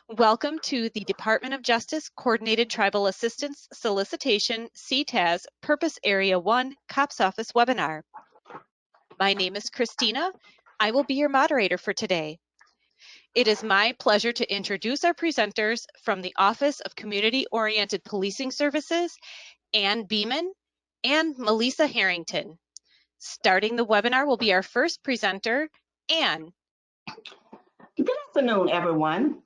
Welcome to the Department of Justice Coordinated Tribal Assistance Solicitation CTAS Purpose Area 1 COPS Office webinar. My name is Christina. I will be your moderator for today. It is my pleasure to introduce our presenters from the Office of Community-Oriented Policing Services, Ann Beeman and Melissa Harrington. Starting the webinar will be our first presenter, Ann. Good afternoon, everyone,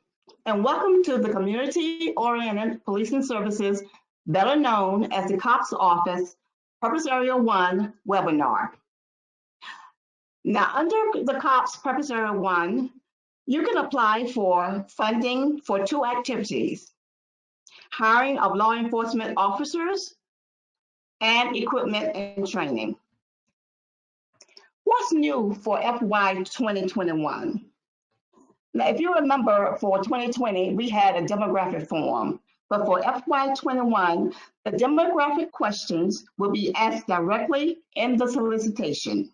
and welcome to the Community-Oriented Policing Services, better known as the COPS Office Purpose Area 1 webinar. Now, under the COPS Purpose Area 1, you can apply for funding for two activities: hiring of law enforcement officers and equipment and training. What's new for FY 2021? Now, if you remember, for 2020, we had a demographic form, but for FY 21, the demographic questions will be asked directly in the solicitation.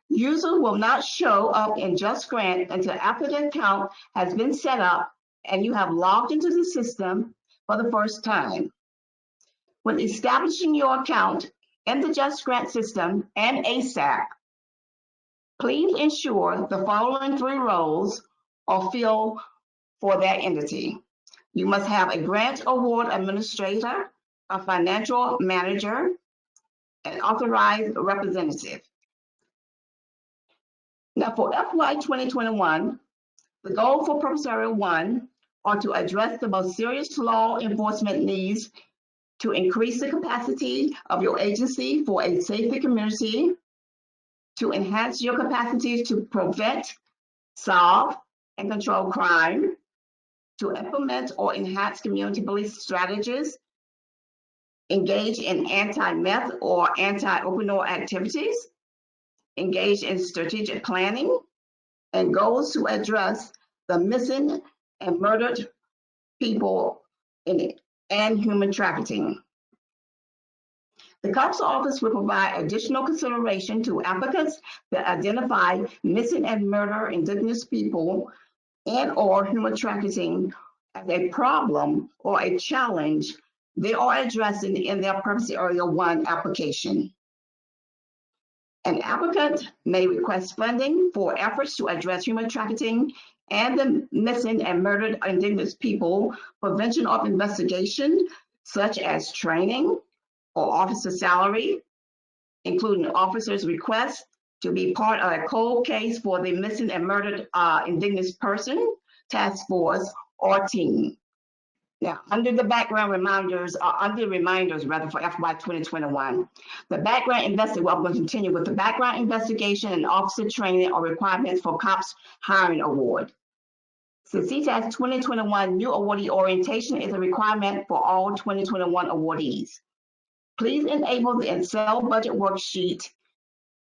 Users will not show up in Just Grant until after the account has been set up and you have logged into the system for the first time. When establishing your account in the Just Grant system and ASAP, please ensure the following three roles are filled for that entity. You must have a grant award administrator, a financial manager, an authorized representative. Now for FY 2021, the goal for Purpose Area 1 are to address the most serious law enforcement needs to increase the capacity of your agency for a safer community, to enhance your capacity to prevent, solve, and control crime, to implement or enhance community police strategies, engage in anti-meth or anti-opioid activities, engage in strategic planning, and goals to address the missing and murdered people and human trafficking. The COPS Office will provide additional consideration to applicants that identify missing and murdered Indigenous people and/or human trafficking as a problem or a challenge they are addressing in their Purpose Area 1 application. An applicant may request funding for efforts to address human trafficking and the missing and murdered Indigenous people prevention of investigation, such as training or officer salary, including officers' requests to be part of a cold case for the missing and murdered Indigenous person, task force, or team. Now, under reminders for FY 2021, the background investigation, well, I'm going to continue with the background investigation and officer training or requirements for COPS hiring award. So CTAS 2021 new awardee orientation is a requirement for all 2021 awardees. Please enable the Excel budget worksheet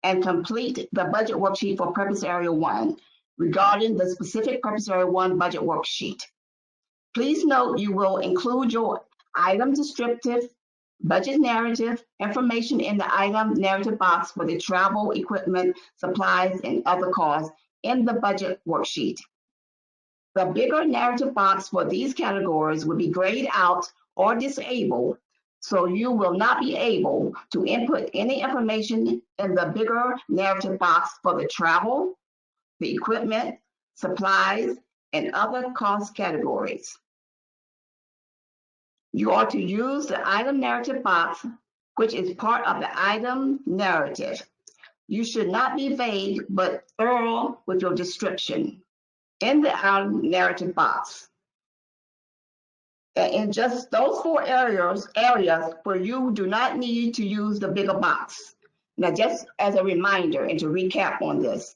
and complete the budget worksheet for Purpose Area 1 regarding the specific Purpose Area 1 budget worksheet. Please note you will include your item descriptive, budget narrative, information in the item narrative box for the travel, equipment, supplies, and other costs in the budget worksheet. The bigger narrative box for these categories will be grayed out or disabled, so you will not be able to input any information in the bigger narrative box for the travel, the equipment, supplies, and other cost categories. You are to use the item narrative box, which is part of the item narrative. You should not be vague, but thorough with your description in the item narrative box. And in just those four areas where you do not need to use the bigger box. Now, just as a reminder and to recap on this,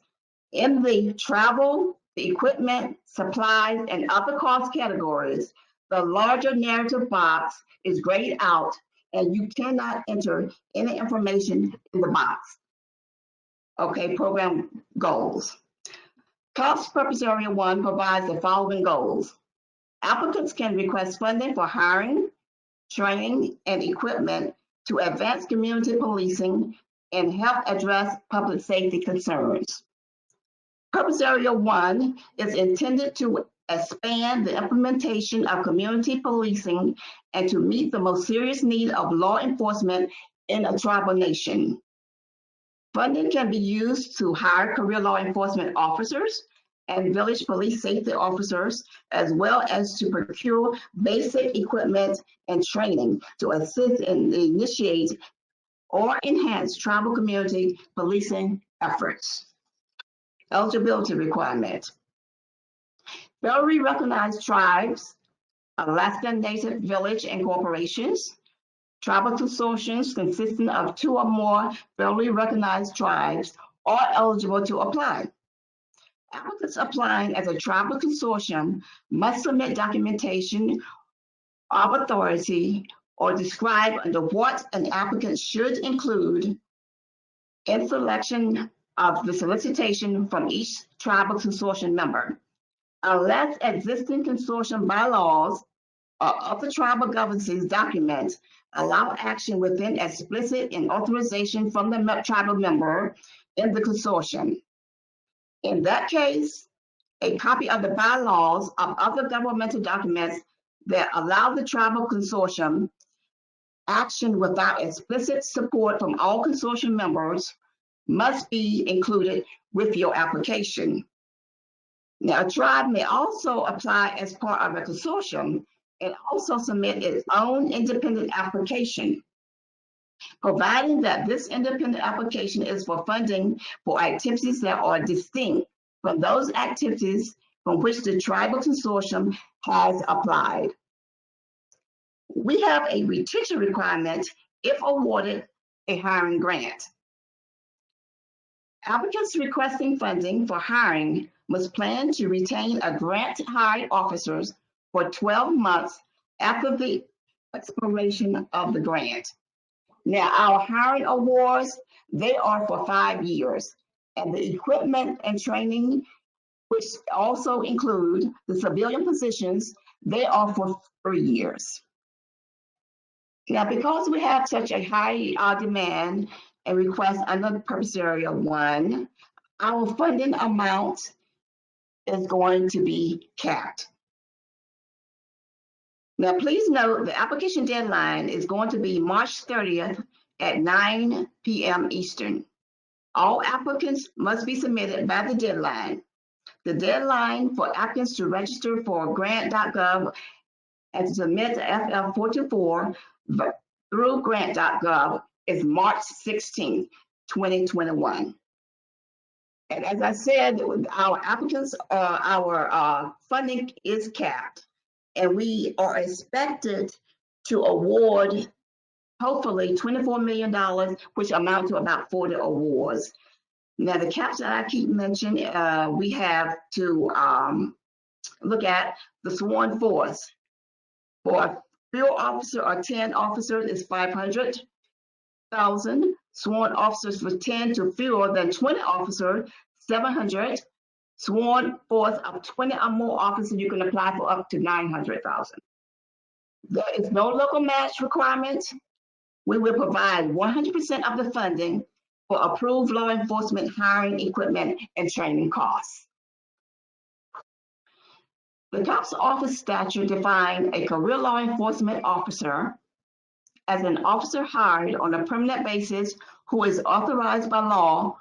in the travel, the equipment, supplies, and other cost categories, the larger narrative box is grayed out and you cannot enter any information in the box. Okay, program goals. COPS Purpose Area 1 provides the following goals. Applicants can request funding for hiring, training, and equipment to advance community policing and help address public safety concerns. Purpose Area 1 is intended to expand the implementation of community policing, and to meet the most serious need of law enforcement in a tribal nation. Funding can be used to hire career law enforcement officers and village police safety officers, as well as to procure basic equipment and training to assist and initiate or enhance tribal community policing efforts. Eligibility requirements. Federally recognized tribes, Alaska Native Village and corporations, tribal consortiums consisting of 2 or more federally recognized tribes are eligible to apply. Applicants applying as a tribal consortium must submit documentation of authority or describe under what an applicant should include in selection of the solicitation from each tribal consortium member. Unless existing consortium bylaws or other tribal governances documents allow action within explicit and authorization from the tribal member in the consortium. In that case, a copy of the bylaws of other governmental documents that allow the tribal consortium action without explicit support from all consortium members must be included with your application. Now, a tribe may also apply as part of a consortium and also submit its own independent application, providing that this independent application is for funding for activities that are distinct from those activities from which the tribal consortium has applied. We have a retention requirement if awarded a hiring grant. Applicants requesting funding for hiring must plan to retain a grant-hired officers for 12 months after the expiration of the grant. Now, our hiring awards, they are for 5 years, and the equipment and training, which also include the civilian positions, they are for 3 years. Now, because we have such a high demand and request under Purpose Area 1, our funding amount is going to be capped. Now, please note the application deadline is going to be March 30th at 9 p.m. Eastern. All applicants must be submitted by the deadline. The deadline for applicants to register for grant.gov and to submit the FF424 through grant.gov is March 16, 2021. And as I said, our applicants, our funding is capped, and we are expected to award hopefully $24 million, which amount to about 40 awards. Now, the caps that I keep mentioning, we have to look at the sworn force. For a field officer or 10 officers is 500,000. Sworn officers with 10 to fewer than 20 officers, 700. Sworn force of 20 or more officers, you can apply for up to 900,000. There is no local match requirement. We will provide 100% of the funding for approved law enforcement hiring, equipment, and training costs. The COPS Office statute defines a career law enforcement officer as an officer hired on a permanent basis who is authorized by law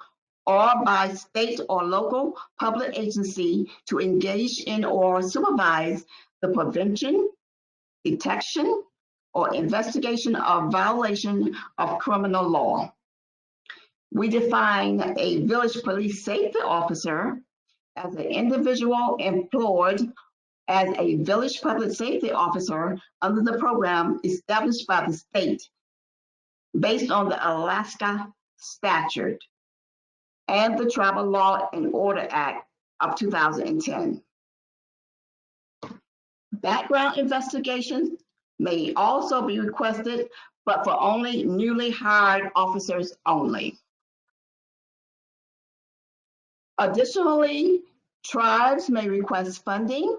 or by state or local public agency to engage in or supervise the prevention, detection, or investigation of violation of criminal law. We define a village police safety officer as an individual employed as a village public safety officer under the program established by the state based on the Alaska statute and the Tribal Law and Order Act of 2010. Background investigations may also be requested, but for only newly hired officers only. Additionally, tribes may request funding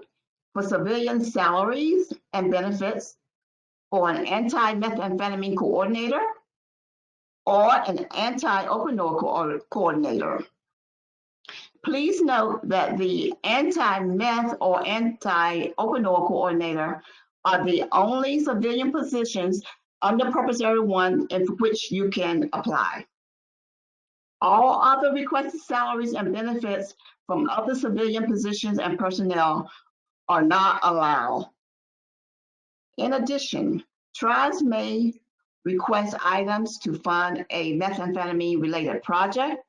for civilian salaries and benefits for an anti-methamphetamine coordinator or an anti-opioid coordinator. Please note that the anti-meth or anti-open door coordinator are the only civilian positions under Purpose Area 1 in which you can apply. All other requested salaries and benefits from other civilian positions and personnel are not allowed. In addition, tribes may request items to fund a methamphetamine-related project.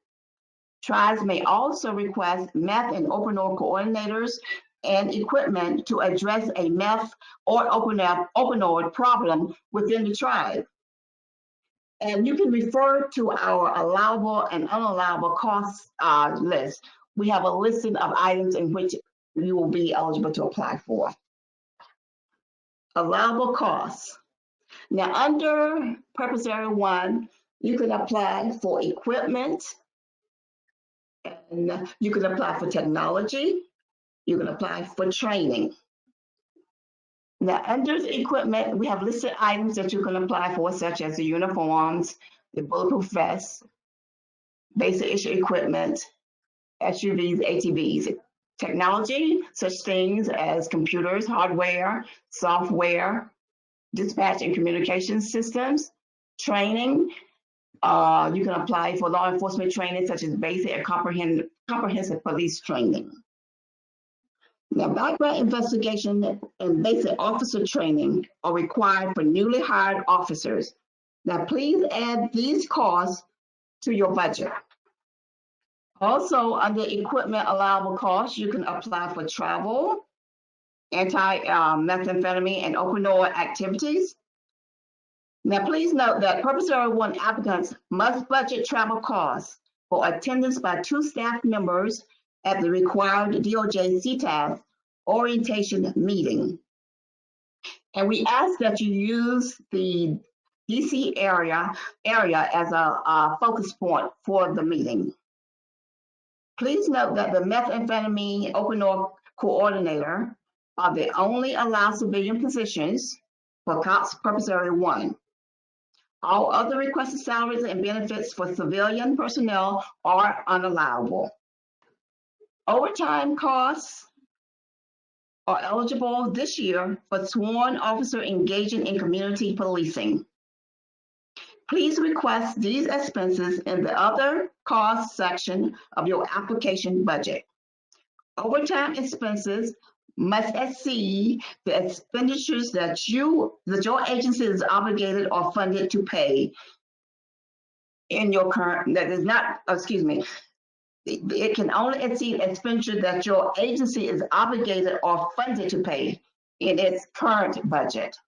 Tribes may also request meth and open door coordinators and equipment to address a meth or open door problem within the tribe. And you can refer to our allowable and unallowable costs list. We have a listing of items in which you will be eligible to apply for. Allowable costs. Now, under Purpose Area 1, you can apply for equipment, and you can apply for technology, you can apply for training. Now, under the equipment, we have listed items that you can apply for, such as the uniforms, the bulletproof vests, basic issue equipment, SUVs, ATVs. Technology, such things as computers, hardware, software, dispatch and communication systems. Training, you can apply for law enforcement training, such as basic and comprehensive police training. Now, background investigation and basic officer training are required for newly hired officers. Now, please add these costs to your budget. Also, under equipment allowable costs, you can apply for travel, anti-methamphetamine and open door activities. Now, please note that Purpose Area 1 applicants must budget travel costs for attendance by 2 staff members at the required DOJ CTAS orientation meeting. And we ask that you use the DC area as a focus point for the meeting. Please note that the methamphetamine open door coordinator are the only allowed civilian positions for COPS Purpose Area 1. All other requested salaries and benefits for civilian personnel are unallowable. Overtime costs are eligible this year for sworn officer engaging in community policing. Please request these expenses in the other costs section of your application budget. Overtime expenses must exceed the expenditures that your agency is obligated or funded to pay in your current, it can only exceed expenditure that your agency is obligated or funded to pay in its current budget.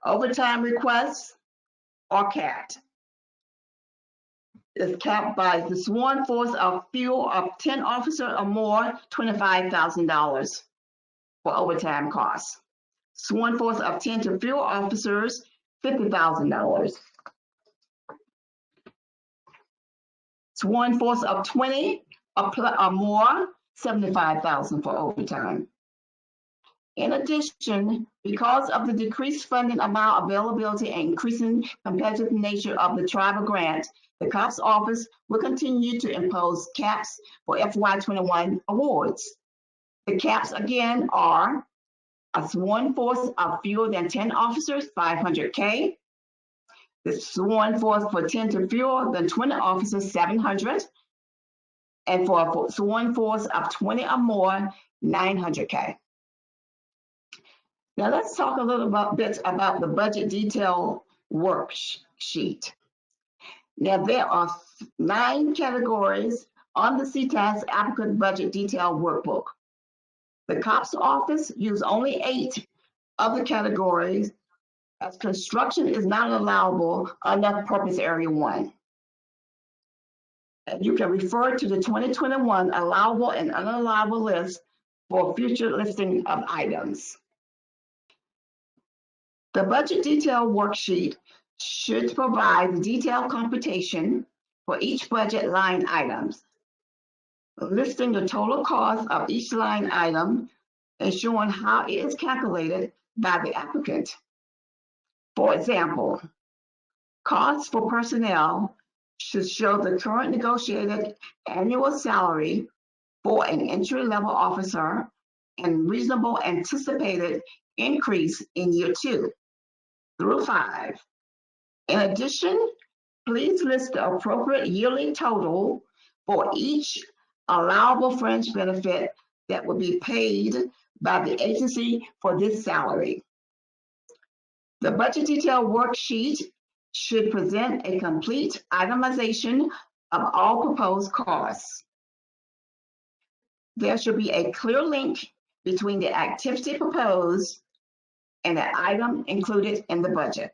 Overtime requests are capped. It's capped by the sworn force of fewer of 10 officers or more, $25,000 for overtime costs. Sworn force of 10 to fewer officers, $50,000. Sworn force of 20 or more, $75,000 for overtime. In addition, because of the decreased funding amount, availability, and increasing competitive nature of the tribal grant, the COPS office will continue to impose caps for FY21 awards. The caps again are a sworn force of fewer than 10 officers, $500K. The sworn force for 10 to fewer than 20 officers, $700. And for a sworn force of 20 or more, $900K. Now let's talk a little bit about the budget detail worksheet. Now there are 9 categories on the CTAS applicant budget detail workbook. The COPS office use only 8 of the categories, as construction is not allowable under Purpose Area 1. And you can refer to the 2021 allowable and unallowable list for future listing of items. The budget detail worksheet should provide detailed computation for each budget line items, listing the total cost of each line item and showing how it is calculated by the applicant. For example, costs for personnel should show the current negotiated annual salary for an entry-level officer and reasonable anticipated increase in year 2 through 5. In addition, please list the appropriate yearly total for each allowable fringe benefit that will be paid by the agency for this salary. The budget detail worksheet should present a complete itemization of all proposed costs. There should be a clear link between the activity proposed and the item included in the budget.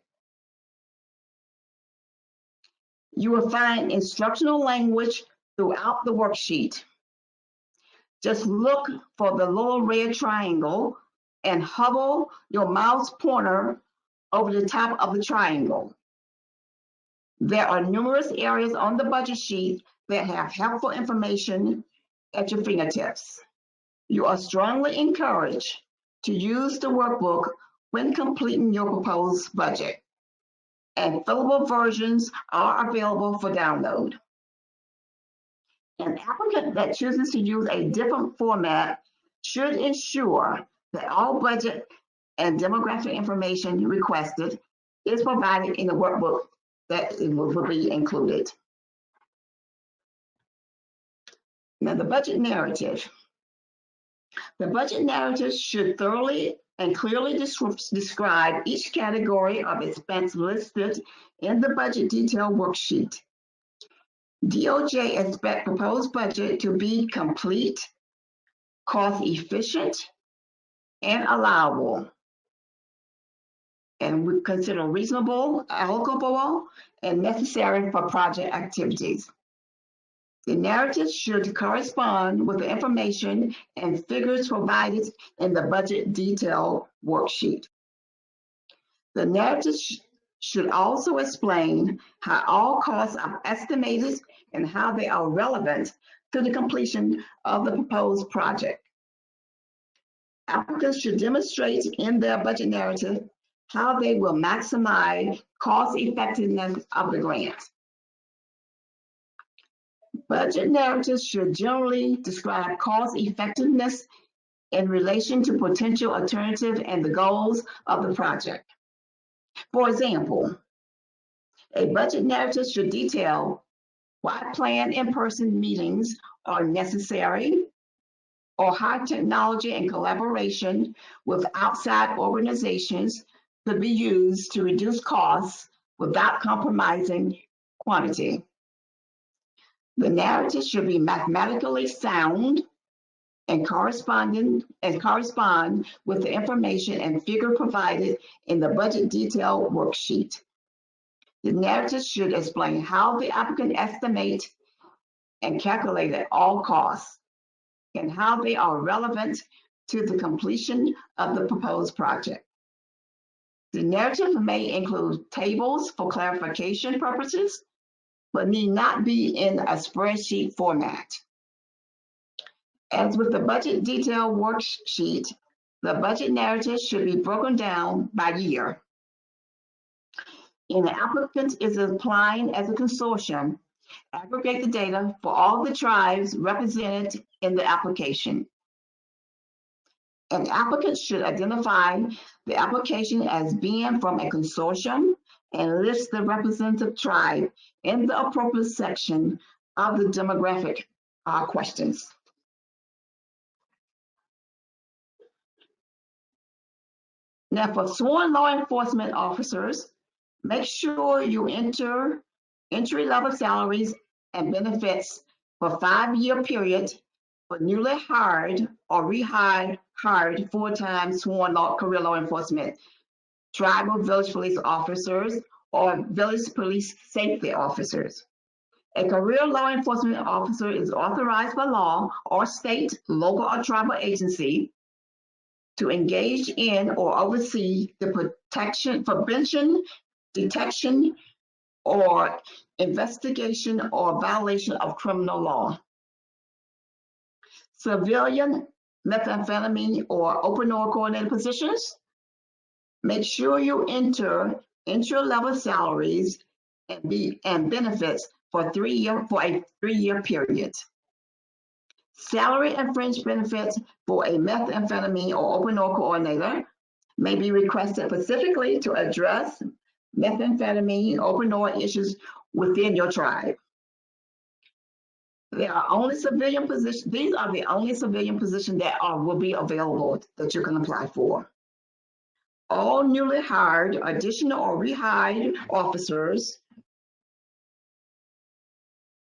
You will find instructional language throughout the worksheet. Just look for the little red triangle and hover your mouse pointer over the top of the triangle. There are numerous areas on the budget sheet that have helpful information at your fingertips. You are strongly encouraged to use the workbook when completing your proposed budget, and fillable versions are available for download. An applicant that chooses to use a different format should ensure that all budget and demographic information requested is provided in the workbook that will be included. Now, the budget narrative. The budget narrative should thoroughly and clearly describe each category of expense listed in the budget detail worksheet. DOJ expects proposed budget to be complete, cost efficient, and allowable, and we consider reasonable, allocable, and necessary for project activities. The narrative should correspond with the information and figures provided in the budget detail worksheet. The narrative should also explain how all costs are estimated and how they are relevant to the completion of the proposed project. Applicants should demonstrate in their budget narrative how they will maximize cost effectiveness of the grant. Budget narratives should generally describe cost effectiveness in relation to potential alternative and the goals of the project. For example, a budget narrative should detail why planned in-person meetings are necessary, or how technology and collaboration with outside organizations could be used to reduce costs without compromising quantity. The narrative should be mathematically sound and correspond with the information and figure provided in the budget detail worksheet. The narrative should explain how the applicant estimates and calculated all costs and how they are relevant to the completion of the proposed project. The narrative may include tables for clarification purposes, but need not be in a spreadsheet format. As with the budget detail worksheet, the budget narrative should be broken down by year. And the applicant is applying as a consortium, aggregate the data for all the tribes represented in the application. An applicant should identify the application as being from a consortium and list the representative tribe in the appropriate section of the demographic questions. Now, for sworn law enforcement officers, make sure you enter entry-level salaries and benefits for a 5-year period for newly hired or rehired full-time sworn career law enforcement, tribal village police officers, or village police safety officers. A career law enforcement officer is authorized by law or state, local, or tribal agency to engage in or oversee the protection, prevention, detection, or investigation or violation of criminal law. Civilian methamphetamine or opioid coordinated positions, make sure you enter entry-level salaries and benefits for a 3-year period. Salary and fringe benefits for a methamphetamine or open-door coordinator may be requested specifically to address methamphetamine open-door issues within your tribe. There are only civilian positions. These are the only civilian positions that will be available that you can apply for. All newly hired, additional or rehired officers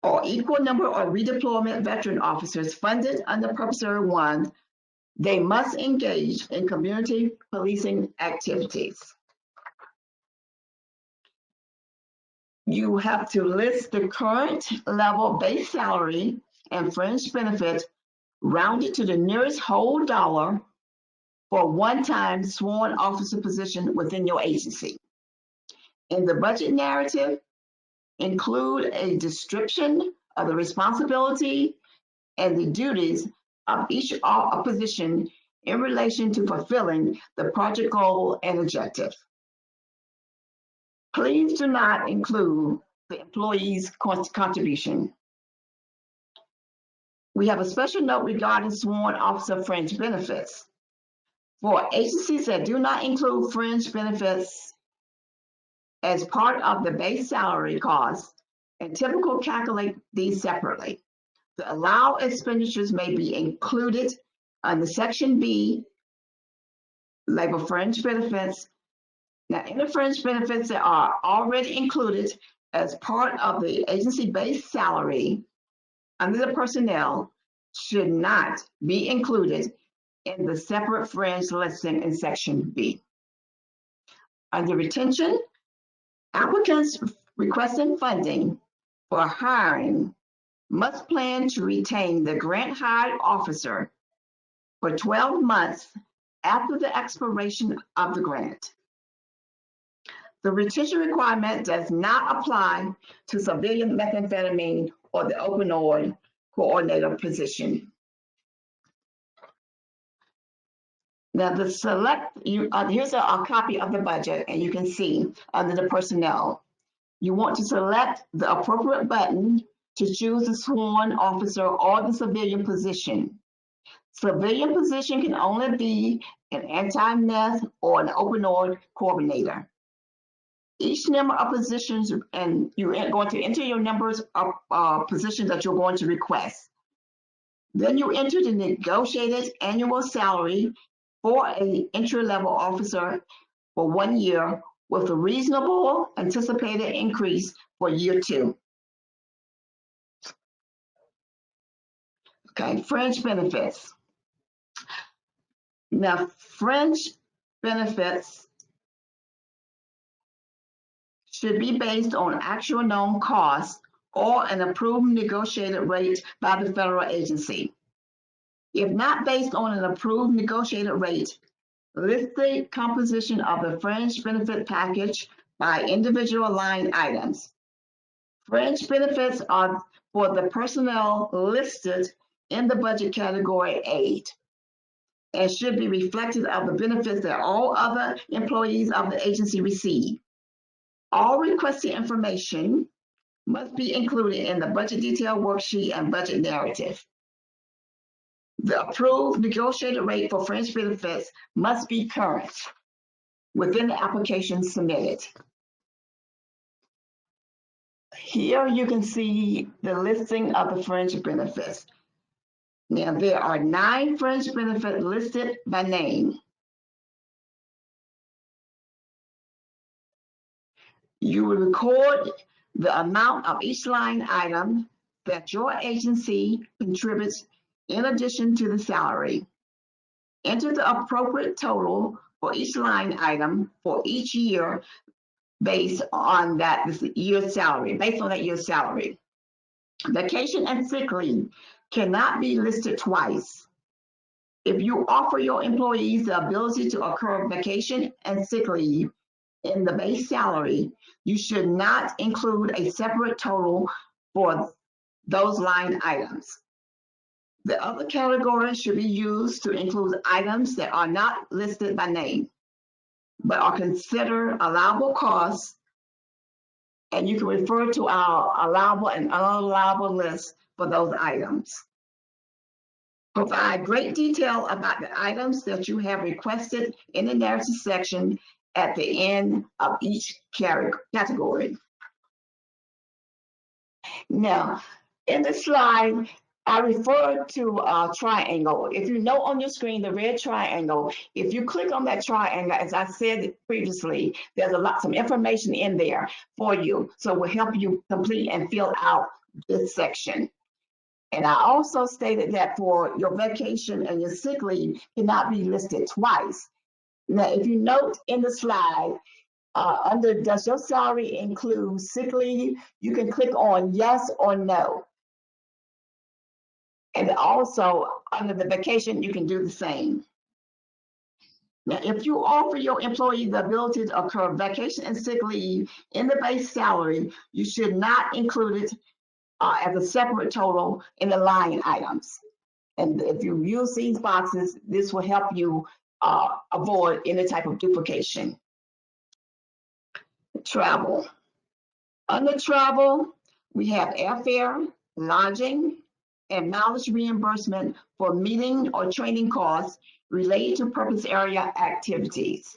or equal number of redeployment veteran officers funded under Purpose Area 1, they must engage in community policing activities. You have to list the current level base salary and fringe benefits rounded to the nearest whole dollar for a one-time sworn officer position within your agency. In the budget narrative, include a description of the responsibility and the duties of each position in relation to fulfilling the project goal and objective. Please do not include the employee's contribution. We have a special note regarding sworn officer fringe benefits. For agencies that do not include fringe benefits as part of the base salary cost, and typically calculate these separately. The allowed expenditures may be included under Section B, labeled fringe benefits. Now, any fringe benefits that are already included as part of the agency base salary under the personnel should not be included in the separate fringe listing in Section B. Under retention, applicants requesting funding for hiring must plan to retain the grant hired officer for 12 months after the expiration of the grant. The retention requirement does not apply to civilian methamphetamine or the opioid coordinator position. Now, here's a copy of the budget, and you can see under the personnel. You want to select the appropriate button to choose the sworn officer or the civilian position. Civilian position can only be an anti-meth or an opioid coordinator. Each number of positions, and you're going to enter your numbers of positions that you're going to request. Then you enter the negotiated annual salary for an entry-level officer for 1 year with a reasonable anticipated increase for year 2. Okay, fringe benefits. Now, fringe benefits should be based on actual known costs or an approved negotiated rate by the federal agency. If not based on an approved negotiated rate, list the composition of the fringe benefit package by individual line items. Fringe benefits are for the personnel listed in the budget category 8 and should be reflective of the benefits that all other employees of the agency receive. All requested information must be included in the budget detail worksheet and budget narrative. The approved negotiated rate for fringe benefits must be current within the application submitted. Here you can see the listing of the fringe benefits. Now, there are 9 fringe benefits listed by name. You will record the amount of each line item that your agency contributes in addition to the salary. Enter the appropriate total for each line item for each year based on that year's salary, Vacation and sick leave cannot be listed twice. If you offer your employees the ability to accrue vacation and sick leave in the base salary, you should not include a separate total for those line items. The other categories should be used to include items that are not listed by name, but are considered allowable costs, and you can refer to our allowable and unallowable list for those items. Provide great detail about the items that you have requested in the narrative section at the end of each category. Now, in the slide, I refer to a triangle. If you know on your screen the red triangle, if you click on that triangle, as I said previously, there's some information in there for you. So it will help you complete and fill out this section. And I also stated that for your vacation and your sick leave cannot be listed twice. Now, if you note in the slide, under does your salary include sick leave, you can click on yes or no. And also under the vacation, you can do the same. Now, if you offer your employee the ability to accrue vacation and sick leave in the base salary, you should not include it as a separate total in the line items. And if you use these boxes, this will help you avoid any type of duplication. Travel. Under travel, we have airfare, lodging, and mileage reimbursement for meeting or training costs related to purpose area activities.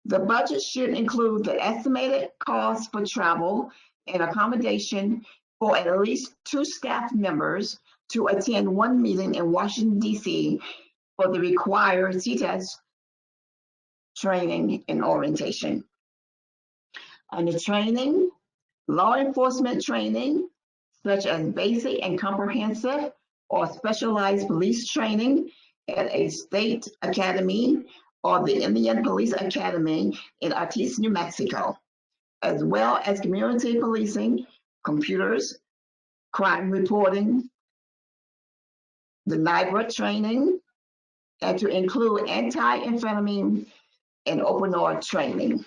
The budget should include the estimated cost for travel and accommodation for at least 2 staff members to attend one meeting in Washington, D.C. for the required CTAS training and orientation. Under training, law enforcement training, such as basic and comprehensive or specialized police training at a state academy or the Indian Police Academy in Ortiz, New Mexico, as well as community policing, computers, crime reporting, the NIBRA training, and to include anti-amphetamine and opioid training.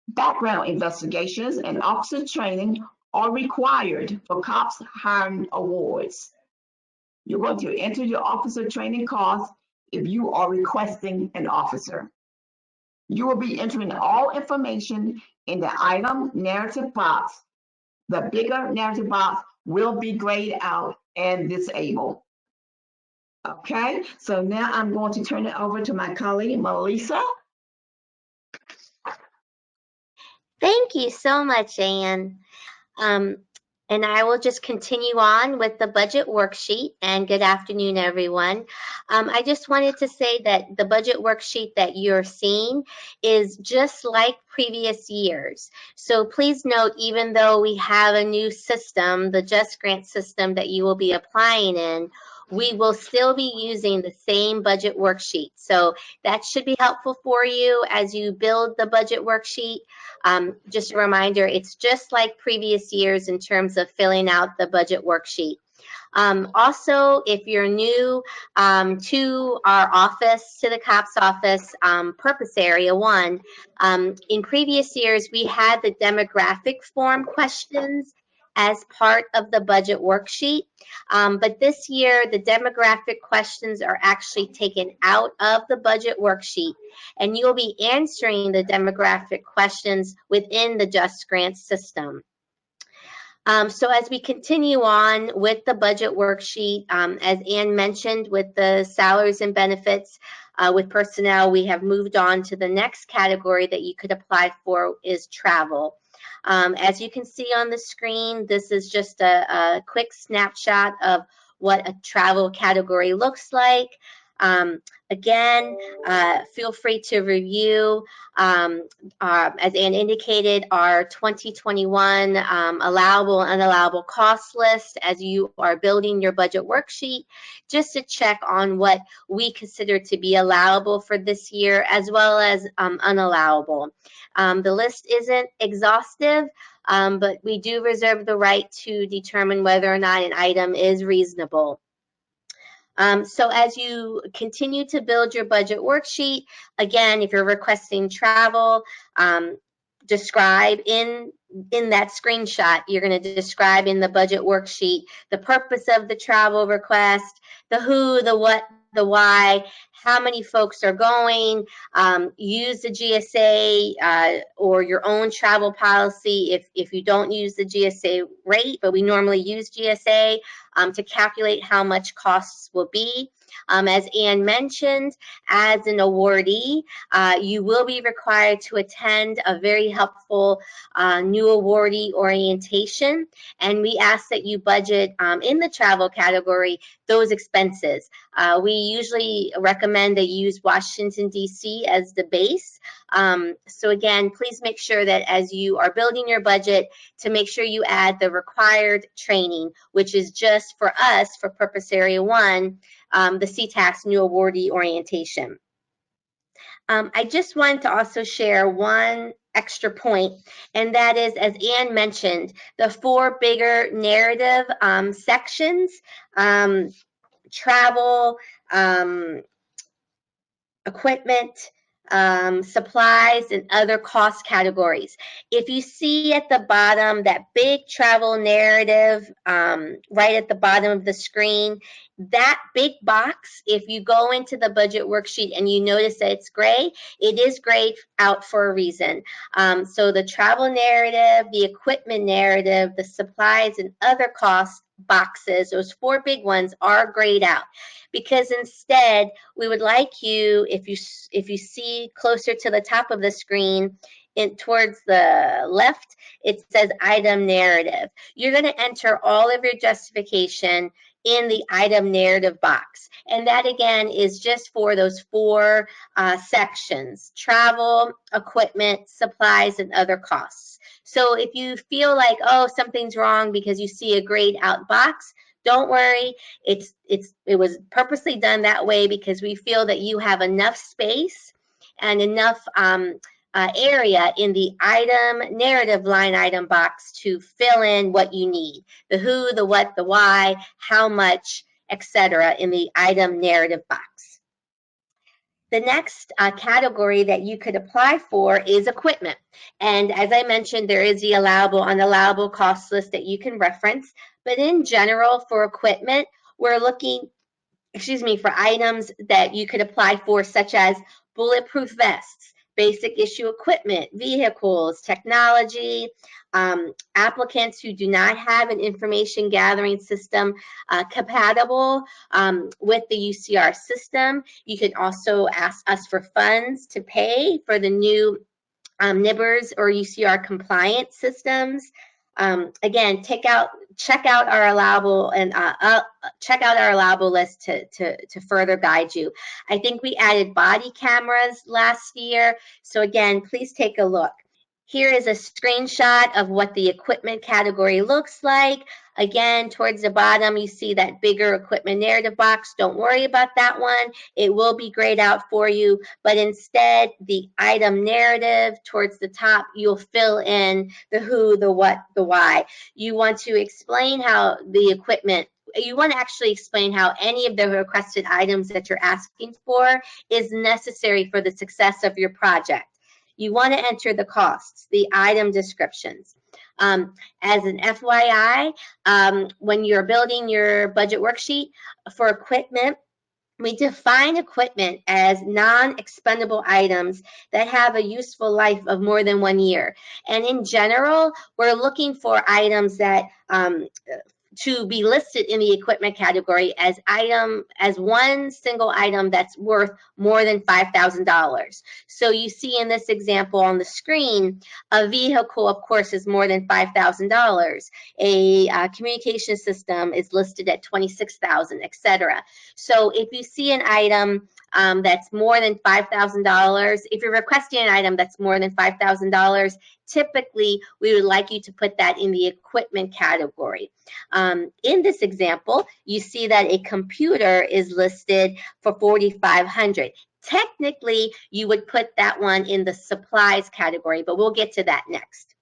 Background investigations and officer training are required for COPS hiring awards. You're going to enter your officer training costs if you are requesting an officer. You will be entering all information in the item narrative box. The bigger narrative box will be grayed out and disabled. Okay, so now I'm going to turn it over to my colleague, Melissa. Thank you so much, Anne. And I will just continue on with the budget worksheet. And good afternoon, everyone. I just wanted to say that the budget worksheet that you're seeing is just like previous years. So please note, even though we have a new system, the Just Grant system that you will be applying in, we will still be using the same budget worksheet. So that should be helpful for you as you build the budget worksheet. Just a reminder, it's just like previous years in terms of filling out the budget worksheet. Also, if you're new to our office, to the COPS office, Purpose Area 1, in previous years, we had the demographic form questions as part of the budget worksheet. But this year, the demographic questions are actually taken out of the budget worksheet, and you'll be answering the demographic questions within the Just Grant system. So as we continue on with the budget worksheet, as Anne mentioned, with the salaries and benefits with personnel, we have moved on to the next category that you could apply for is travel. As you can see on the screen, this is just a quick snapshot of what a travel category looks like. Again, feel free to review, as Anne indicated, our 2021 allowable and unallowable cost list as you are building your budget worksheet, just to check on what we consider to be allowable for this year, as well as unallowable. The list isn't exhaustive, but we do reserve the right to determine whether or not an item is reasonable. So as you continue to build your budget worksheet, again, if you're requesting travel, describe in that screenshot, you're going to describe in the budget worksheet the purpose of the travel request, the who, the what, the why, how many folks are going. Use the GSA or your own travel policy if you don't use the GSA rate, but we normally use GSA to calculate how much costs will be. As Ann mentioned, as an awardee, you will be required to attend a very helpful new awardee orientation, and we ask that you budget in the travel category those expenses. We usually recommend that you use Washington, D.C. as the base. So again, please make sure that as you are building your budget, to make sure you add the required training, which is just for us, for Purpose Area 1, the CTAS New Awardee Orientation. I just wanted to also share one extra point, and that is, as Ann mentioned, the 4 bigger narrative sections, travel, equipment, supplies, and other cost categories. If you see at the bottom that big travel narrative right at the bottom of the screen, that big box, if you go into the budget worksheet and you notice that it's gray, it is grayed out for a reason. So the travel narrative, the equipment narrative, the supplies and other cost boxes, those 4 big ones, are grayed out, because instead we would like you, if you see closer to the top of the screen, towards the left, it says item narrative. You're going to enter all of your justification in the item narrative box, and that again is just for those 4 sections: travel, equipment, supplies, and other costs. So if you feel like, oh, something's wrong because you see a grayed out box, don't worry. It was purposely done that way because we feel that you have enough space and enough area in the item narrative line item box to fill in what you need: the who, the what, the why, how much, etc. in the item narrative box. The next category that you could apply for is equipment. And as I mentioned, there is the allowable, unallowable cost list that you can reference. But in general, for equipment, we're looking, for items that you could apply for, such as bulletproof vests, basic issue equipment, vehicles, technology, applicants who do not have an information gathering system compatible with the UCR system. You can also ask us for funds to pay for the new NIBRS or UCR compliant systems. Again, check out our allowable and check out our allowable list to further guide you. I think we added body cameras last year, so again, please take a look. Here is a screenshot of what the equipment category looks like. Again, towards the bottom, you see that bigger equipment narrative box. Don't worry about that one. It will be grayed out for you, but instead, the item narrative towards the top, you'll fill in the who, the what, the why. You want to explain how the equipment, you want to actually explain how any of the requested items that you're asking for is necessary for the success of your project. You want to enter the costs, the item descriptions. As an FYI, when you're building your budget worksheet for equipment, we define equipment as non-expendable items that have a useful life of more than 1 year. And in general, we're looking for items that to be listed in the equipment category as one single item that's worth more than $5,000. So you see in this example on the screen, a vehicle, of course, is more than $5,000. A communication system is listed at $26,000, etc. So if you see an item that's more than $5,000, if you're requesting an item that's more than $5,000, typically we would like you to put that in the equipment category. In this example, you see that a computer is listed for $4,500. Technically, you would put that one in the supplies category, but we'll get to that next.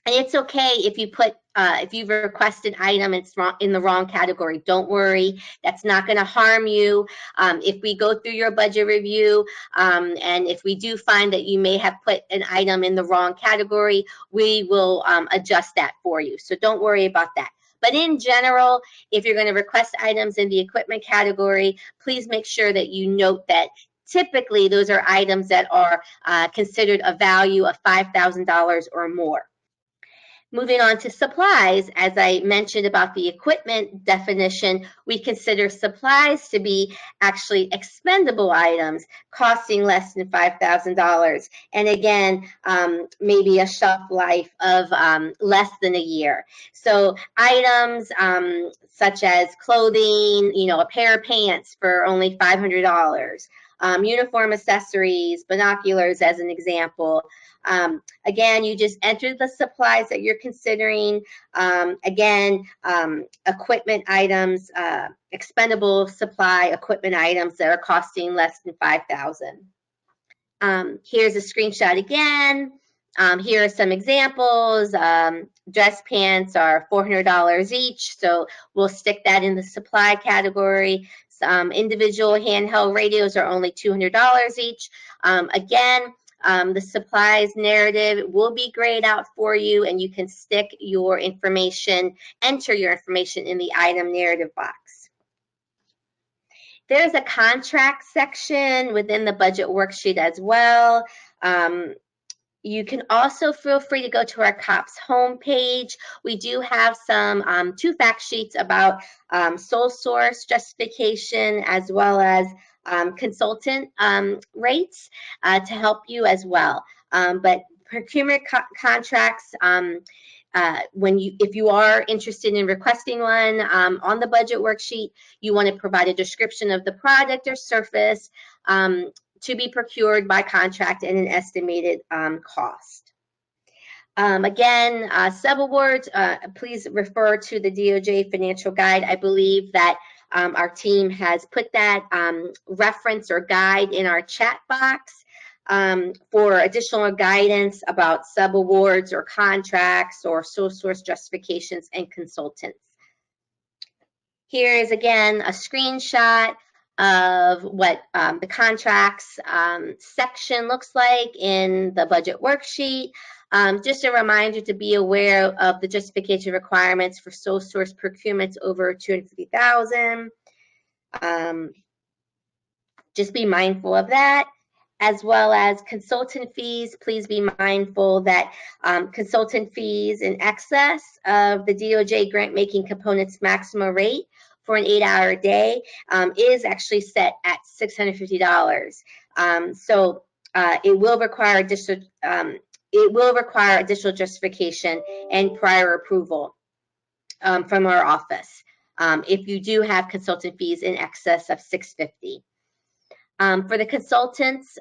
And it's okay if you put, if you've requested an item and it's in the wrong category. Don't worry, that's not going to harm you. If we go through your budget review and if we do find that you may have put an item in the wrong category, we will adjust that for you. So don't worry about that. But in general, if you're going to request items in the equipment category, please make sure that you note that typically those are items that are considered a value of $5,000 or more. Moving on to supplies, as I mentioned about the equipment definition, we consider supplies to be actually expendable items costing less than $5,000. And again, maybe a shelf life of less than a year. So items such as clothing, a pair of pants for only $500. Uniform accessories, binoculars as an example. Again, you just enter the supplies that you're considering. Equipment items, expendable supply equipment items that are costing less than $5,000. Here's a screenshot again. Here are some examples. Dress pants are $400 each, so we'll stick that in the supply category. Individual handheld radios are only $200 each. The supplies narrative will be grayed out for you, and you can stick your information, enter your information in the item narrative box. There's a contract section within the budget worksheet as well. You can also feel free to go to our COPS homepage. We do have some 2 fact sheets about sole source justification as well as consultant rates to help you as well. But procurement contracts, if you are interested in requesting one on the budget worksheet, you want to provide a description of the product or service to be procured by contract and an estimated cost. Subawards, please refer to the DOJ financial guide. I believe that our team has put that reference or guide in our chat box for additional guidance about subawards or contracts or sole source justifications and consultants. Here is again a screenshot of what the contracts section looks like in the budget worksheet. Just a reminder to be aware of the justification requirements for sole source procurements over $250,000. Just be mindful of that, as well as consultant fees. Please be mindful that consultant fees in excess of the DOJ grant making component's maximum rate for an 8-hour day is actually set at $650. It will require additional justification and prior approval from our office if you do have consultant fees in excess of $650. For the consultants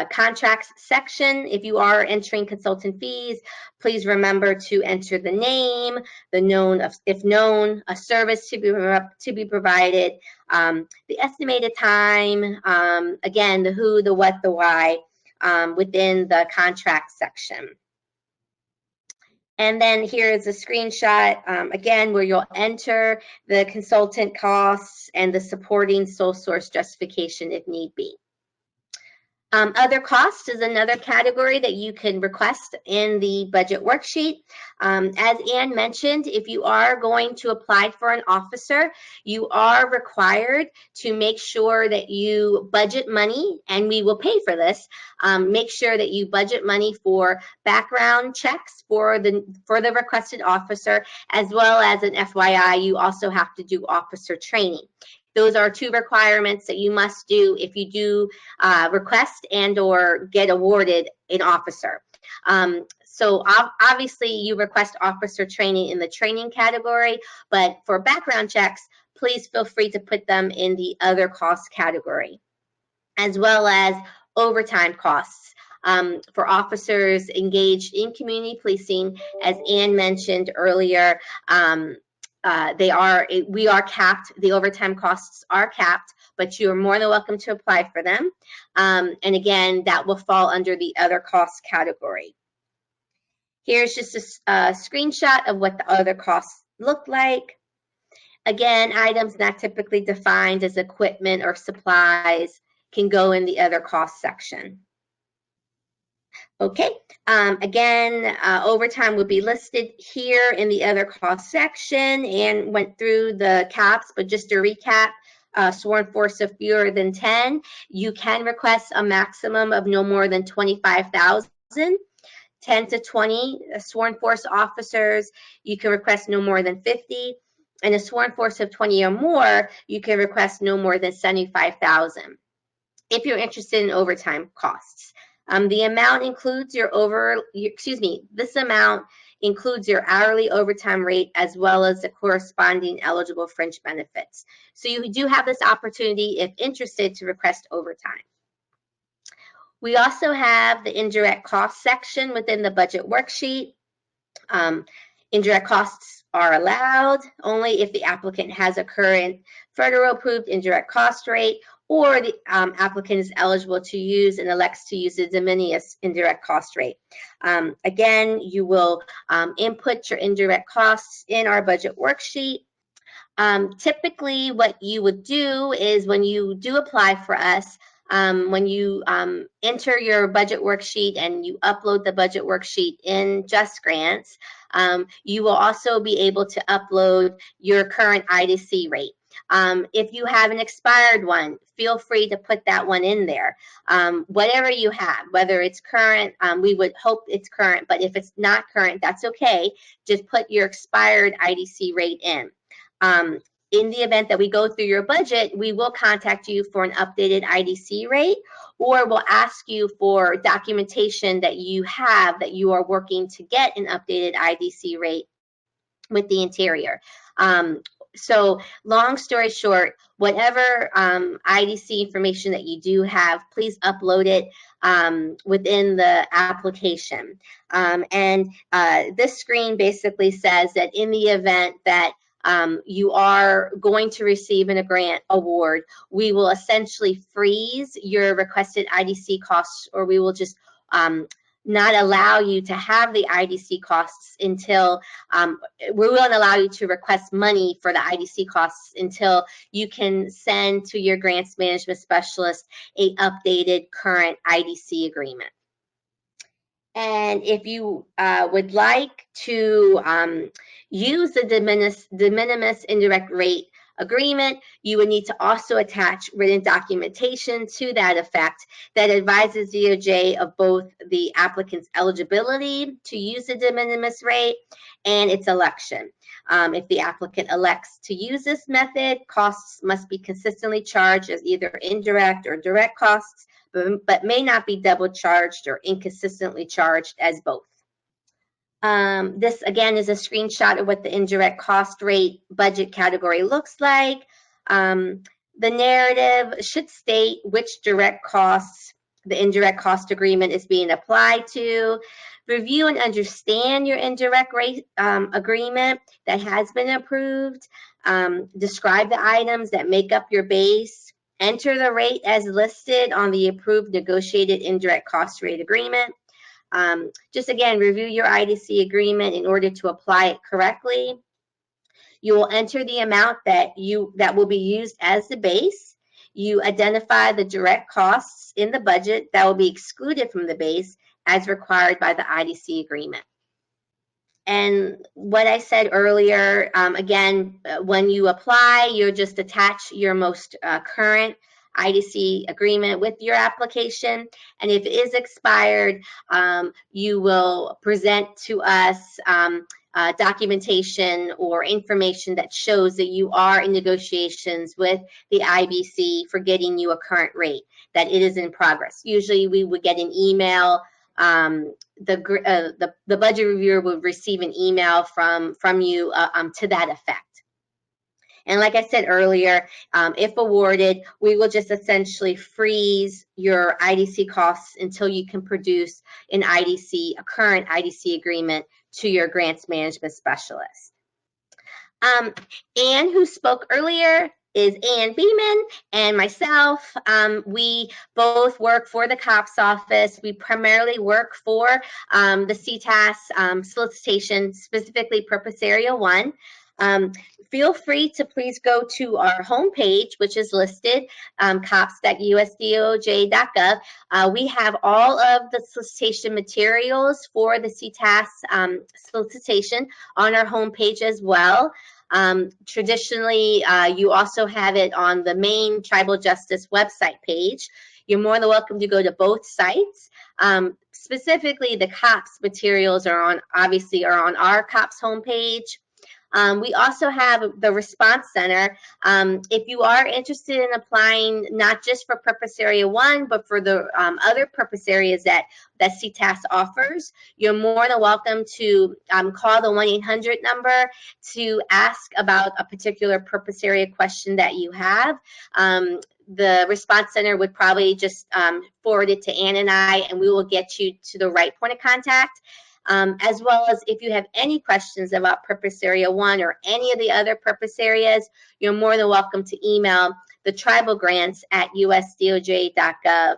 contracts section, if you are entering consultant fees, please remember to enter the name, if known, a service to be provided, the estimated time, again, the who, the what, the why, within the contract section. And then here is a screenshot, again, where you'll enter the consultant costs and the supporting sole source justification if need be. Other costs is another category that you can request in the budget worksheet. As Ann mentioned, if you are going to apply for an officer, you are required to make sure that you budget money, and we will pay for this. Make sure that you budget money for background checks for the requested officer, as well as an FYI, you also have to do officer training. Those are 2 requirements that you must do if you do request and or get awarded an officer. So obviously you request officer training in the training category, but for background checks, please feel free to put them in the other cost category, as well as overtime costs. For officers engaged in community policing, as Ann mentioned earlier, we are capped, the overtime costs are capped, but you are more than welcome to apply for them. And again, that will fall under the other costs category. Here's just a screenshot of what the other costs look like. Again, items not typically defined as equipment or supplies can go in the other costs section. Okay, again, overtime would be listed here in the other cost section and went through the caps, but just to recap, sworn force of fewer than 10, you can request a maximum of no more than 25,000. 10 to 20 sworn force officers, you can request no more than 50. And a sworn force of 20 or more, you can request no more than 75,000. If you're interested in overtime costs. The amount includes this amount includes your hourly overtime rate as well as the corresponding eligible fringe benefits. So you do have this opportunity, if interested, to request overtime. We also have the indirect cost section within the budget worksheet. Indirect costs are allowed only if the applicant has a current federal approved indirect cost rate or the applicant is eligible to use and elects to use the de minimis indirect cost rate. Again, you will input your indirect costs in our budget worksheet. Typically, what you would do is when you do apply for us, when you enter your budget worksheet and you upload the budget worksheet in JustGrants, you will also be able to upload your current IDC rate. If you have an expired one, feel free to put that one in there. Whatever you have, whether it's current, we would hope it's current, but if it's not current, that's okay. Just put your expired IDC rate in. In the event that we go through your budget, we will contact you for an updated IDC rate, or we'll ask you for documentation that you have that you are working to get an updated IDC rate with the interior. So long story short, whatever IDC information that you do have, please upload it within the application. This screen basically says that in the event that you are going to receive a grant award, we will essentially freeze your requested IDC costs, or we will just not allow you to have the IDC costs until, we won't allow you to request money for the IDC costs until you can send to your grants management specialist a updated current IDC agreement. And if you would like to use the de minimis indirect rate agreement, you would need to also attach written documentation to that effect that advises DOJ of both the applicant's eligibility to use the de minimis rate and its election. If the applicant elects to use this method, costs must be consistently charged as either indirect or direct costs, but may not be double charged or inconsistently charged as both. This again is a screenshot of what the indirect cost rate budget category looks like. The narrative should state which direct costs the indirect cost agreement is being applied to. Review and understand your indirect rate agreement that has been approved. Describe the items that make up your base. Enter the rate as listed on the approved negotiated indirect cost rate agreement. Just again, review your IDC agreement in order to apply it correctly. You will enter the amount that will be used as the base. You identify the direct costs in the budget that will be excluded from the base as required by the IDC agreement. And what I said earlier, again, when you apply, you'll just attach your most current IDC agreement with your application. And if it is expired, you will present to us documentation or information that shows that you are in negotiations with the IBC for getting you a current rate, that it is in progress. Usually we would get an email. The budget reviewer will receive an email from you to that effect. And like I said earlier, if awarded, we will just essentially freeze your IDC costs until you can produce a current IDC agreement to your grants management specialist. Anne, who spoke earlier, is Ann Beeman, and myself. We both work for the COPS office. We primarily work for the CTAS solicitation, specifically Purpose Area 1. Feel free to please go to our homepage, which is listed, cops.usdoj.gov. We have all of the solicitation materials for the CTAS solicitation on our homepage as well. Traditionally, you also have it on the main Tribal Justice website page. You're more than welcome to go to both sites. Specifically, the COPS materials obviously are on our COPS homepage. We also have the Response Center. If you are interested in applying not just for Purpose Area 1, but for the other purpose areas that CTAS offers, you're more than welcome to call the 1-800 number to ask about a particular purpose area question that you have. The Response Center would probably just forward it to Ann and I, and we will get you to the right point of contact. As well as if you have any questions about Purpose Area 1 or any of the other purpose areas, you're more than welcome to email the tribal grants at usdoj.gov.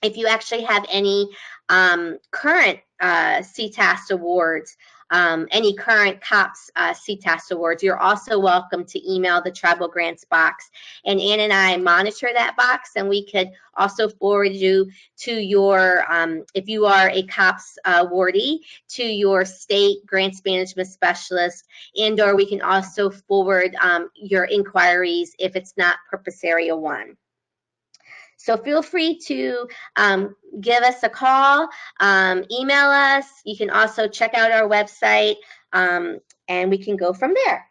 If you actually have any current CTAS awards, any current COPS CTAS awards, you're also welcome to email the tribal grants box. And Ann and I monitor that box, and we could also forward you to your, if you are a COPS awardee, to your state grants management specialist, and or we can also forward your inquiries if it's not Purpose Area 1. So feel free to give us a call, email us. You can also check out our website, and we can go from there.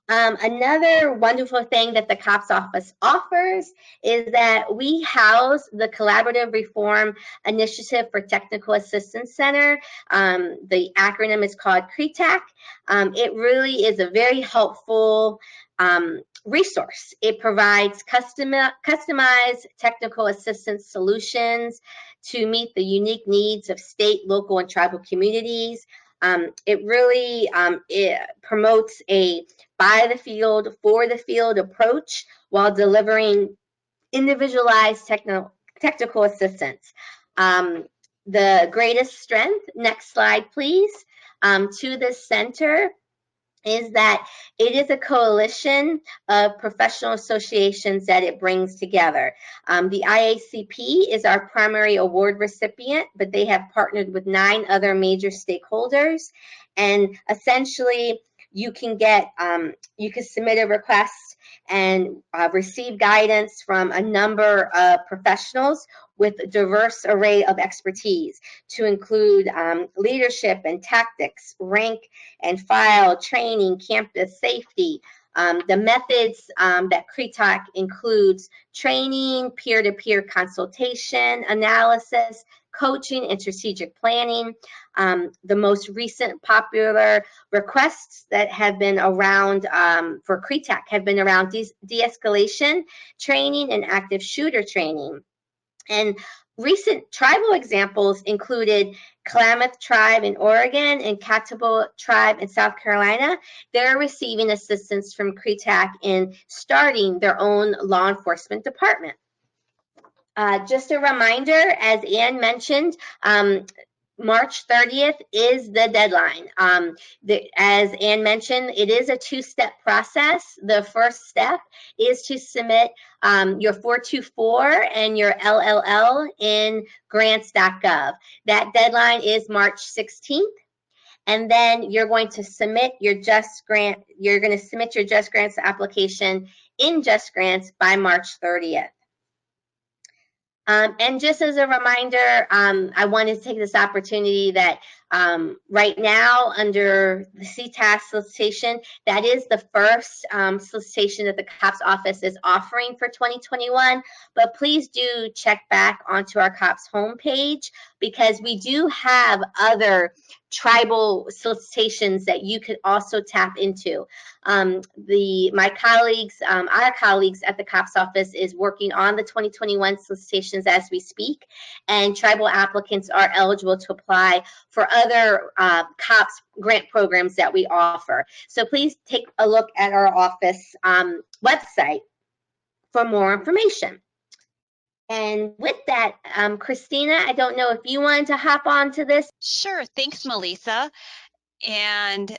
Another wonderful thing that the COPS office offers is that we house the Collaborative Reform Initiative for Technical Assistance Center. The acronym is called CTAC. It really is a very helpful resource. It provides customized technical assistance solutions to meet the unique needs of state, local, and tribal communities. It really it promotes a by the field, for the field approach while delivering individualized technical assistance. The greatest strength, next slide please, to this center is that it is a coalition of professional associations that it brings together. The IACP is our primary award recipient, but they have partnered with 9 other major stakeholders, and essentially you can get, you can submit a request and receive guidance from a number of professionals with a diverse array of expertise to include leadership and tactics, rank and file, training, campus safety. The methods that CTAC includes training, peer-to-peer consultation, analysis, coaching, and strategic planning. The most recent popular requests that have been around for CTAC have been around de-escalation training and active shooter training. And recent tribal examples included Klamath Tribe in Oregon and Catawba Tribe in South Carolina. They're receiving assistance from CTAC in starting their own law enforcement department. Just a reminder, as Ann mentioned, March 30th is the deadline. As Ann mentioned, it is a 2-step process. The first step is to submit your 424 and your LLL in grants.gov. That deadline is March 16th. And then you're going to submit your Just Grant, you're going to submit your Just Grants application in Just Grants by March 30th. And just as a reminder, I wanted to take this opportunity that right now under the CTAS solicitation, that is the first solicitation that the COPS office is offering for 2021. But please do check back onto our COPS homepage because we do have other tribal solicitations that you could also tap into. My colleagues, our colleagues at the COPS office is working on the 2021 solicitations as we speak, and tribal applicants are eligible to apply for other COPS grant programs that we offer. So please take a look at our office website for more information. And with that, Christina, I don't know if you wanted to hop on to this. Sure, thanks, Melissa. And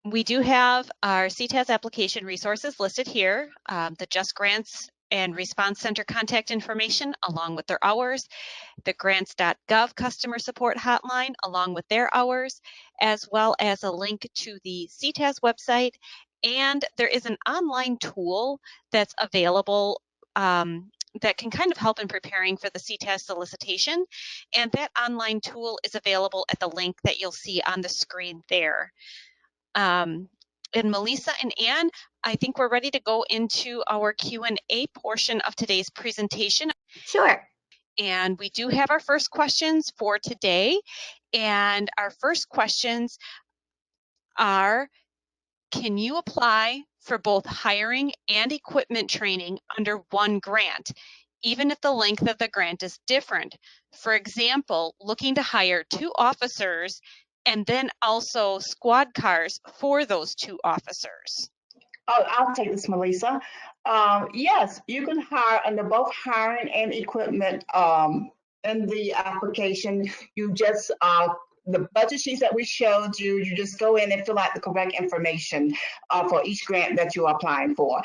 We do have our CTAS application resources listed here, the Just Grants and Response Center contact information along with their hours, the grants.gov customer support hotline along with their hours, as well as a link to the CTAS website. And there is an online tool that's available that can kind of help in preparing for the CTAS solicitation. And that online tool is available at the link that you'll see on the screen there. And Melissa and Ann, I think we're ready to go into our Q&A portion of today's presentation. Sure. And we do have our first questions for today. And our first questions are, can you apply for both hiring and equipment training under one grant, even if the length of the grant is different? For example, looking to hire 2 officers and then also squad cars for those 2 officers. Oh, I'll take this, Melissa. Yes, you can hire under both hiring and equipment in the application. You just, the budget sheets that we showed you, you just go in and fill out the correct information for each grant that you're applying for.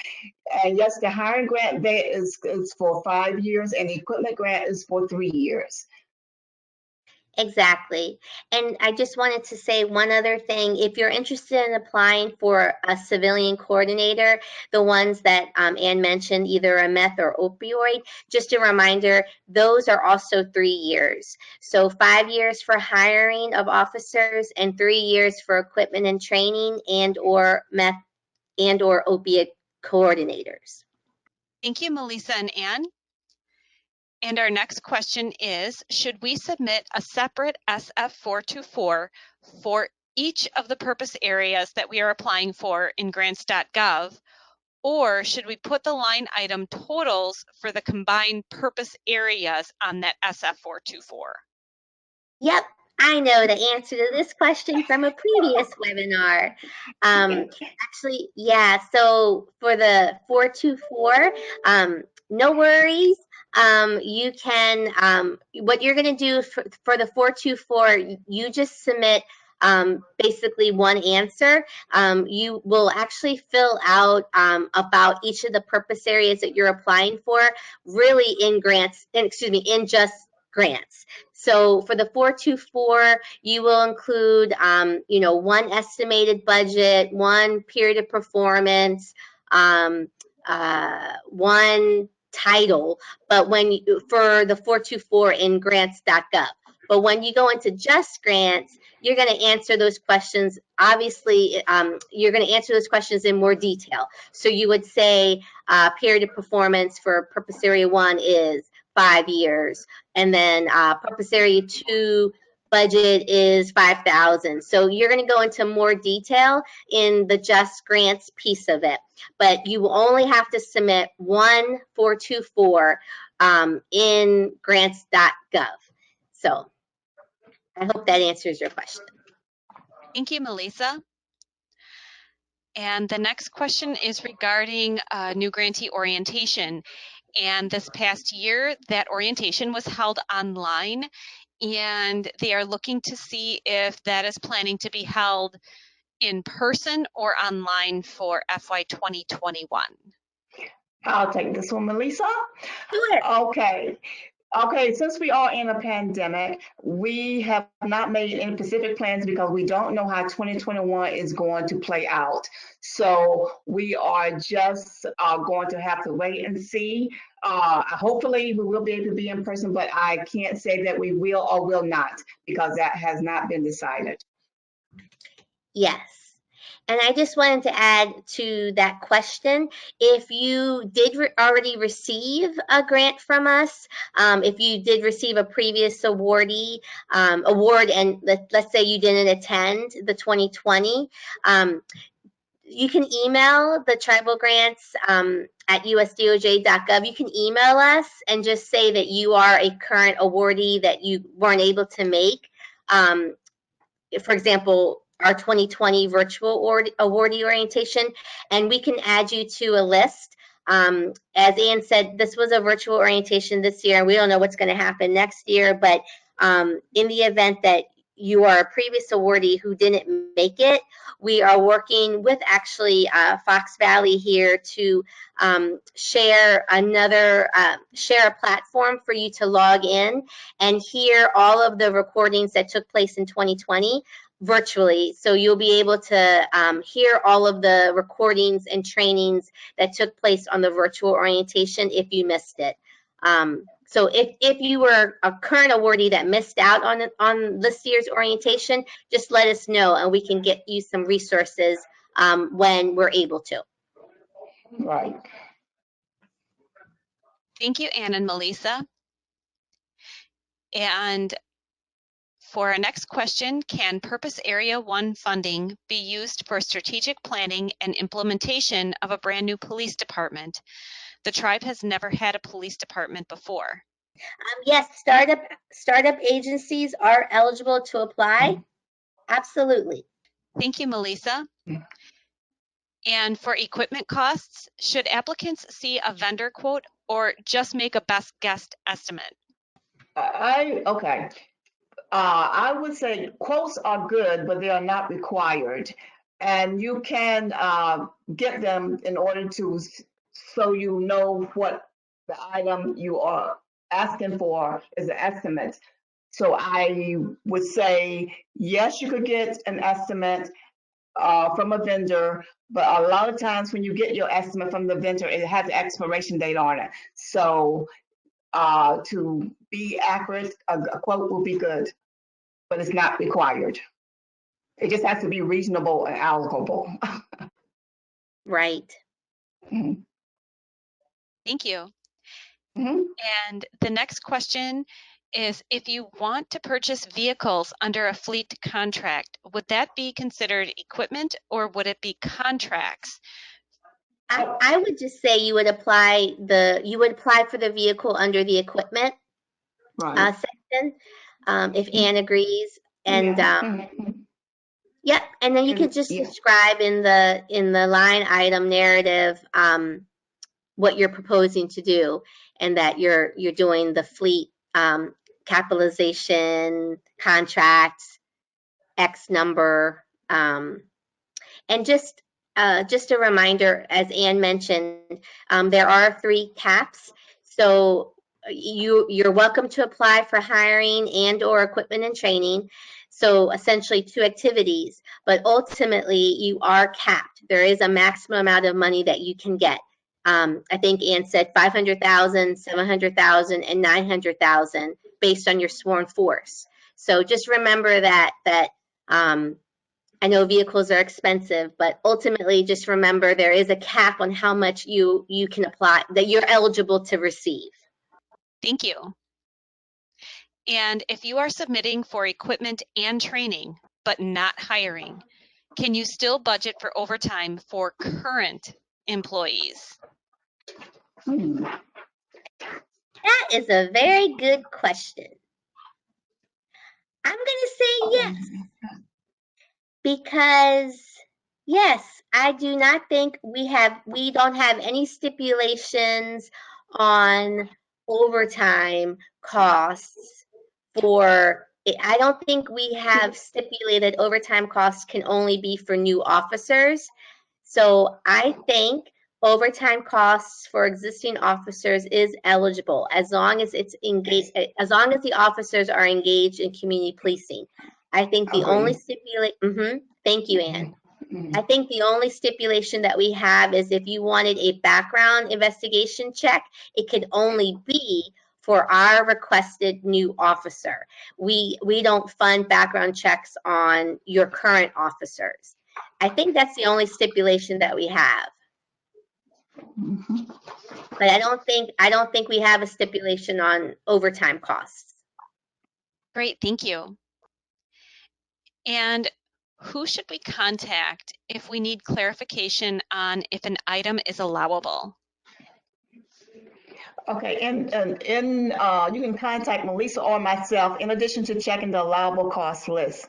And yes, the hiring grant there is for 5 years and the equipment grant is for 3 years. Exactly. And I just wanted to say one other thing. If you're interested in applying for a civilian coordinator, the ones that Ann mentioned, either a meth or opioid, just a reminder, those are also 3 years. So 5 years for hiring of officers and 3 years for equipment and training and or meth and or opiate coordinators. Thank you, Melissa and Ann. And our next question is, should we submit a separate SF424 for each of the purpose areas that we are applying for in grants.gov, or should we put the line item totals for the combined purpose areas on that SF424? Yep, I know the answer to this question from a previous webinar. Actually, yeah, so for the 424, no worries. You can, what you're going to do for the 424, you just submit basically one answer. You will actually fill out about each of the purpose areas that you're applying for, really in grants, in just grants. So for the 424, you will include, one estimated budget, one period of performance, one title, but for the 424 in grants.gov. But when you go into just grants, you're going to answer those questions. Obviously, you're going to answer those questions in more detail. So you would say period of performance for purpose area 1 is 5 years, and then purpose area 2 budget is 5,000. So you're going to go into more detail in the just grants piece of it, but you will only have to submit one 424 in grants.gov. So I hope that answers your question. Thank you, Melissa. And the next question is regarding new grantee orientation. And this past year, that orientation was held online, and they are looking to see if that is planning to be held in person or online for FY 2021. I'll take this one, Melissa. Sure. Okay, since we are in a pandemic, we have not made any specific plans because we don't know how 2021 is going to play out. So we are just going to have to wait and see. Hopefully we will be able to be in person, but I can't say that we will or will not because that has not been decided. Yes. And I just wanted to add to that question, if you did already receive a grant from us, if you did receive a previous award and let's say you didn't attend the 2020, you can email the tribal grants at usdoj.gov. You can email us and just say that you are a current awardee that you weren't able to make. For example, our 2020 virtual awardee orientation, and we can add you to a list. As Ann said, this was a virtual orientation this year, and we don't know what's going to happen next year, but in the event that you are a previous awardee who didn't make it, we are working with actually Fox Valley here to share a platform for you to log in and hear all of the recordings that took place in 2020 virtually. So you'll be able to hear all of the recordings and trainings that took place on the virtual orientation if you missed it. So if you were a current awardee that missed out on this year's orientation, just let us know and we can get you some resources when we're able to. Right. Thank you, Ann and Melissa. And for our next question, can Purpose Area 1 funding be used for strategic planning and implementation of a brand new police department? The tribe has never had a police department before. Yes, startup agencies are eligible to apply. Absolutely. Thank you, Melissa. And for equipment costs, should applicants see a vendor quote or just make a best guess estimate? Okay. I would say quotes are good, but they are not required. And you can get them in order to, so you know what the item you are asking for is an estimate. So I would say, yes, you could get an estimate from a vendor, but a lot of times when you get your estimate from the vendor, it has an expiration date on it. So to be accurate, a quote will be good, but it's not required. It just has to be reasonable and allocable. Right. Mhm. Thank you. Mhm. And the next question is, if you want to purchase vehicles under a fleet contract, would that be considered equipment or would it be contracts? I would just say you would apply for the vehicle under the equipment Right. section, if Ann agrees. And Yeah. yep, and then you can just describe in the line item narrative what you're proposing to do, and that you're doing the fleet capitalization contracts X number, and just a reminder, as Ann mentioned, there are 3 caps. So you're welcome to apply for hiring and or equipment and training. So essentially 2 activities, but ultimately you are capped. There is a maximum amount of money that you can get. I think Ann said 500,000, 700,000, and 900,000 based on your sworn force. So just remember that I know vehicles are expensive, but ultimately just remember there is a cap on how much you can apply, that you're eligible to receive. Thank you. And if you are submitting for equipment and training, but not hiring, can you still budget for overtime for current employees? That is a very good question. I'm going to say yes. Because yes, I do not think we don't have any stipulations on overtime costs for, I don't think we have stipulated overtime costs can only be for new officers. So I think overtime costs for existing officers is eligible as long as it's engaged, as long as the officers are engaged in community policing. I think the only thank you, Ann. I think the only stipulation that we have is if you wanted a background investigation check, it could only be for our requested new officer. We don't fund background checks on your current officers. I think that's the only stipulation that we have. But I don't think we have a stipulation on overtime costs. Great, thank you. And who should we contact if we need clarification on if an item is allowable? Okay, and you can contact Melissa or myself in addition to checking the allowable cost list.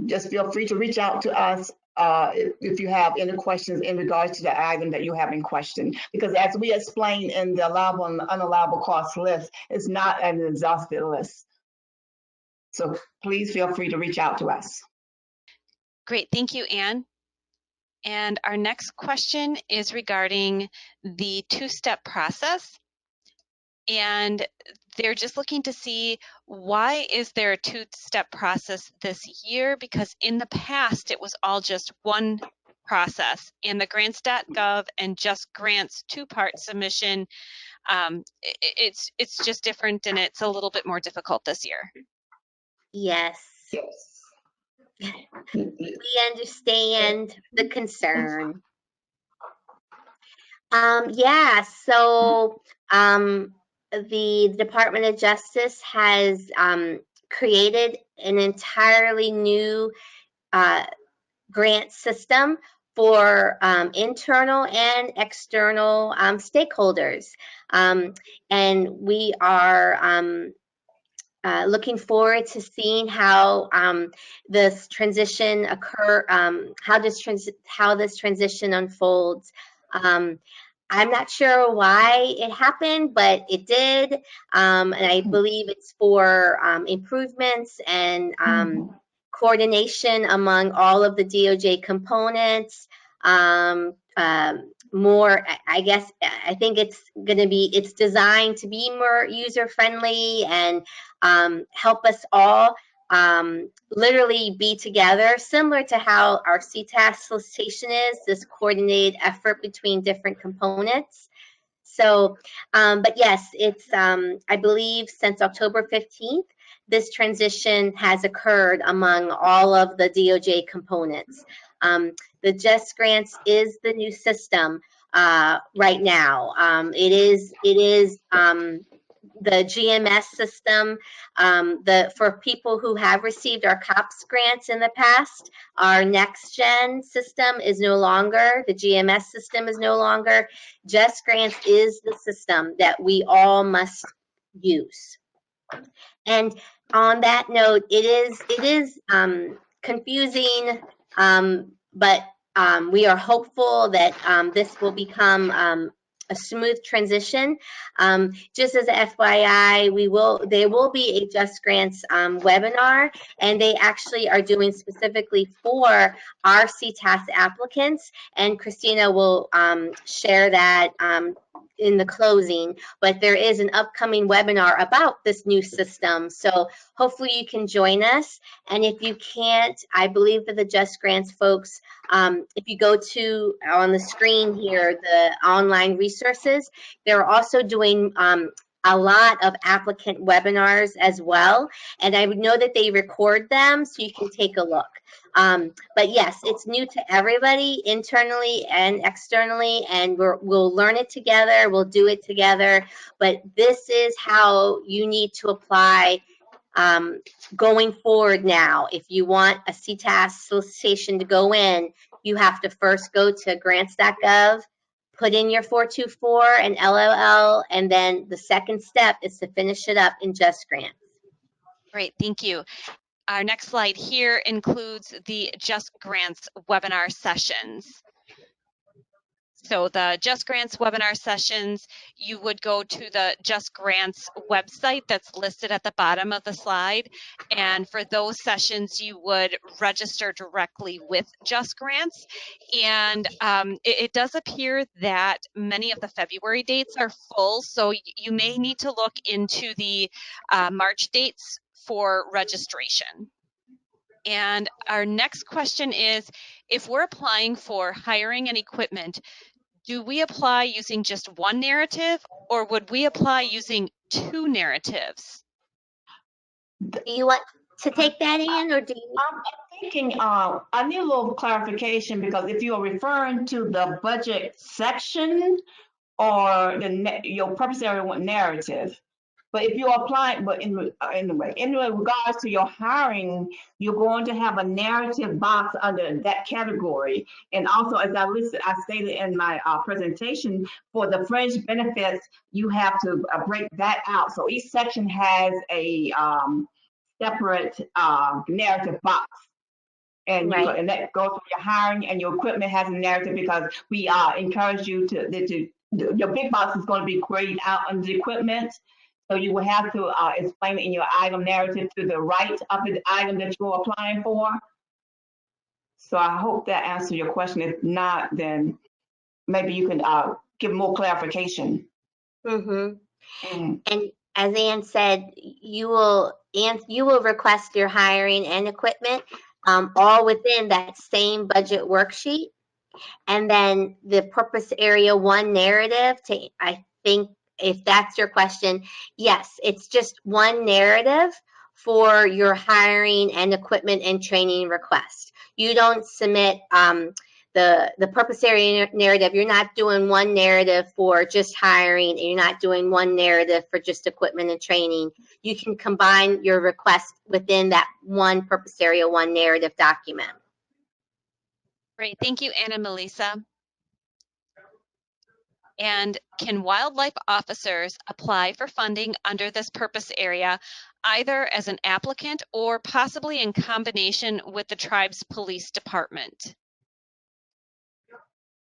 Just feel free to reach out to us if you have any questions in regards to the item that you have in question. Because as we explained in the allowable and unallowable cost list, it's not an exhaustive list. So please feel free to reach out to us. Great, thank you, Anne. And our next question is regarding the two-step process. And they're just looking to see, why is there a two-step process this year? Because in the past, it was all just one process, and the grants.gov and Just Grants two-part submission, it's just different, and it's a little bit more difficult this year. Yes, Yes. we understand the concern. Yeah, so the Department of Justice has created an entirely new grant system for internal and external stakeholders. And we are looking forward to seeing how this transition how this transition unfolds. I'm not sure why it happened, but it did, and I believe it's for improvements and coordination among all of the DOJ components. More, I guess, I think it's designed to be more user-friendly and help us all literally be together, similar to how our CTAS solicitation is, this coordinated effort between different components. So, but yes, it's, I believe since October 15th, this transition has occurred among all of the DOJ components. The Just Grants is the new system right now. It is the GMS system. For people who have received our COPS grants in the past, our next gen system is no longer, the GMS system is no longer. Just Grants is the system that we all must use. And on that note, it is confusing, but we are hopeful that this will become a smooth transition. Just as a FYI, there will be a Just Grants webinar, and they actually are doing specifically for our CTAS applicants, and Christina will share that in the closing, but there is an upcoming webinar about this new system. So hopefully you can join us. And if you can't, I believe that the Just Grants folks, if you go to on the screen here, the online resources, they're also doing a lot of applicant webinars as well. And I would know that they record them, so you can take a look. But yes, it's new to everybody, internally and externally, and we'll learn it together, we'll do it together. But this is how you need to apply going forward now. If you want a CTAS solicitation to go in, you have to first go to grants.gov, put in your 424 and LLL, and then the second step is to finish it up in Just Grants. Great, thank you. Our next slide here includes the Just Grants webinar sessions. So the Just Grants webinar sessions, you would go to the Just Grants website that's listed at the bottom of the slide. And for those sessions, you would register directly with Just Grants. And it does appear that many of the February dates are full. So you may need to look into the March dates for registration. And our next question is, if we're applying for hiring and equipment, do we apply using just one narrative, or would we apply using two narratives? Do you want to take that in, or do you? I'm thinking I need a little clarification, because if you are referring to the budget section or your purpose area narrative, but if you're applying, but in regards to your hiring, you're going to have a narrative box under that category. And also, as I stated in my presentation, for the fringe benefits, you have to break that out. So each section has a separate narrative box. And, Right. And that goes for your hiring, and your equipment has a narrative, because we encourage you to your big box is going to be grayed out under the equipment. So you will have to explain it in your item narrative to the right of the item that you're applying for. So I hope that answers your question. If not, then maybe you can give more clarification. And as Ann said, you will request your hiring and equipment all within that same budget worksheet. And then the purpose area 1 narrative, I think if that's your question, yes, it's just one narrative for your hiring and equipment and training request. You don't submit the purpose area narrative. You're not doing one narrative for just hiring, and you're not doing one narrative for just equipment and training. You can combine your request within that one purpose area 1 narrative document. Great, thank you, Anna and Melissa. And can wildlife officers apply for funding under this purpose area, either as an applicant or possibly in combination with the tribe's police department?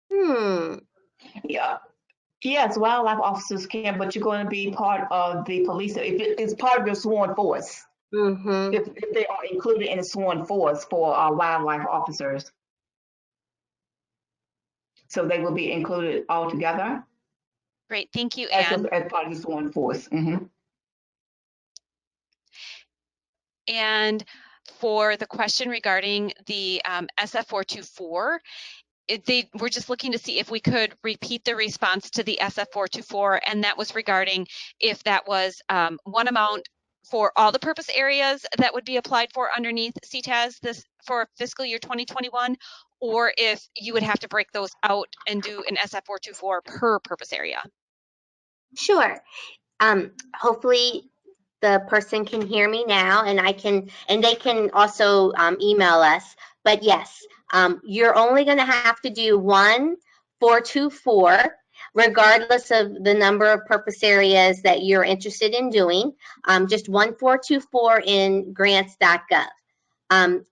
Yeah. Yes, wildlife officers can, but you're going to be part of the police. If it's part of your sworn force, if they are included in the sworn force for wildlife officers. So they will be included all together. Great, thank you, Ann. As part of the sworn force. And for the question regarding the SF424, we're just looking to see if we could repeat the response to the SF424, and that was regarding if that was one amount for all the purpose areas that would be applied for underneath CTAS this for fiscal year 2021, or if you would have to break those out and do an SF424 per purpose area. Sure. Hopefully the person can hear me now, and they can also email us. But yes, you're only going to have to do 1,424, regardless of the number of purpose areas that you're interested in doing. Just 1,424 in grants.gov.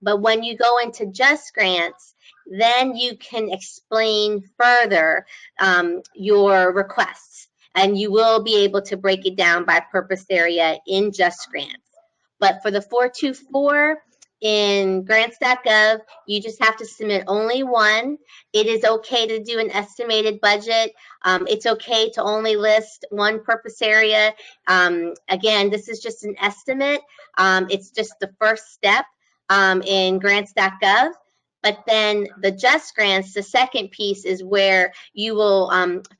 But when you go into Just Grants, then you can explain further your requests, and you will be able to break it down by purpose area in Just Grants. But for the 424 in grants.gov, you just have to submit only one. It is okay to do an estimated budget. It's okay to only list one purpose area. Again, this is just an estimate. It's just the first step in grants.gov. But then the Just Grants, the second piece, is where you will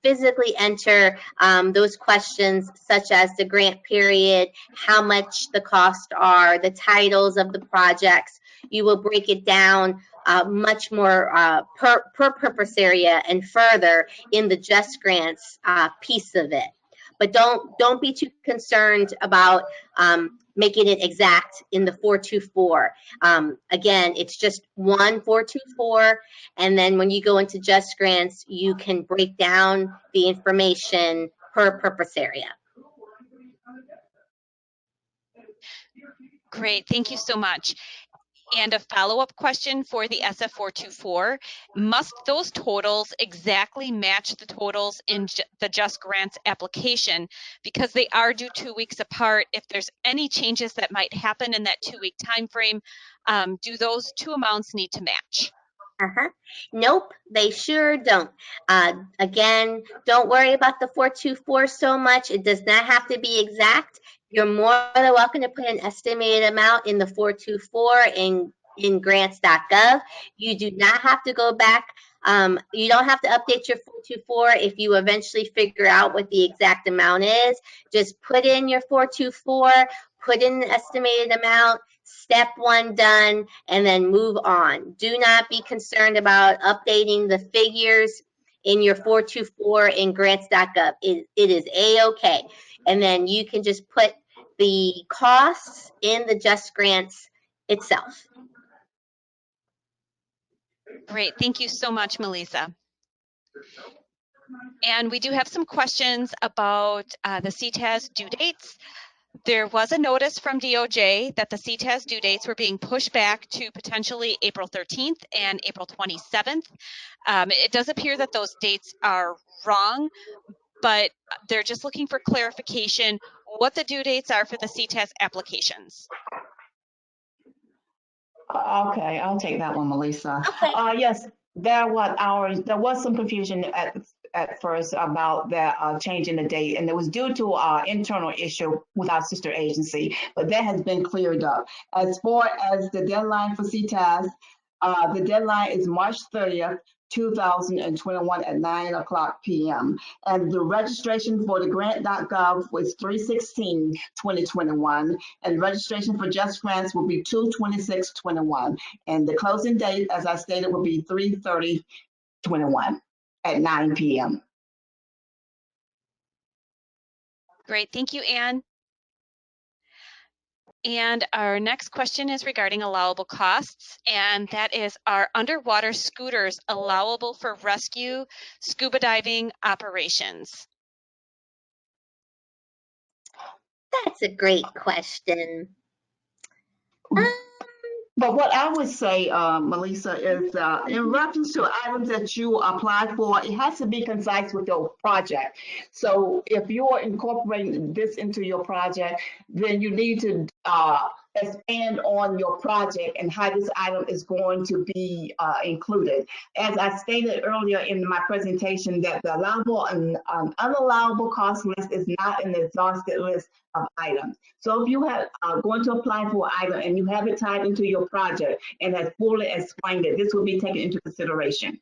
physically enter those questions, such as the grant period, how much the costs are, the titles of the projects. You will break it down much more per purpose area and further in the Just Grants piece of it. But don't be too concerned about making it exact in the 424. Again, it's just 1,424, and then when you go into Just Grants, you can break down the information per purpose area. Great, thank you so much. And a follow-up question for the SF424, must those totals exactly match the totals in the Just Grants application? Because they are due 2 weeks apart. If there's any changes that might happen in that 2-week time frame, do those two amounts need to match? Nope, they sure don't. Again, don't worry about the 424 so much. It does not have to be exact. You're more than welcome to put an estimated amount in the 424 in grants.gov. You do not have to go back. You don't have to update your 424 if you eventually figure out what the exact amount is. Just put in your 424, put in an estimated amount, step one done, and then move on. Do not be concerned about updating the figures in your 424 in grants.gov. It is A-okay. And then you can just put the costs in the Just Grants itself. Great, thank you so much, Melissa. And we do have some questions about the CTAS due dates. There was a notice from DOJ that the CTAS due dates were being pushed back to potentially April 13th and April 27th. It does appear that those dates are wrong, but they're just looking for clarification what the due dates are for the CTAS applications. Okay, I'll take that one, Melissa. Okay. Yes, there was some confusion at first about that changing the date, and it was due to our internal issue with our sister agency, but that has been cleared up. As far as the deadline for CTAS, the deadline is March 30th, 2021 at 9:00 p.m. And the registration for the grant.gov was 3/16/2021, and registration for Just Grants will be 2/26/21. And the closing date, as I stated, will be 3/30/21 at 9 p.m. Great, thank you, Anne. And our next question is regarding allowable costs, and that is, are underwater scooters allowable for rescue scuba diving operations? That's a great question. But what I would say, Melissa, is in reference to items that you apply for, it has to be concise with your project. So if you're incorporating this into your project, then you need to expand on your project and how this item is going to be included. As I stated earlier in my presentation, that the allowable and unallowable cost list is not an exhaustive list of items. So if you have going to apply for an item and you have it tied into your project and has fully explained it, this will be taken into consideration.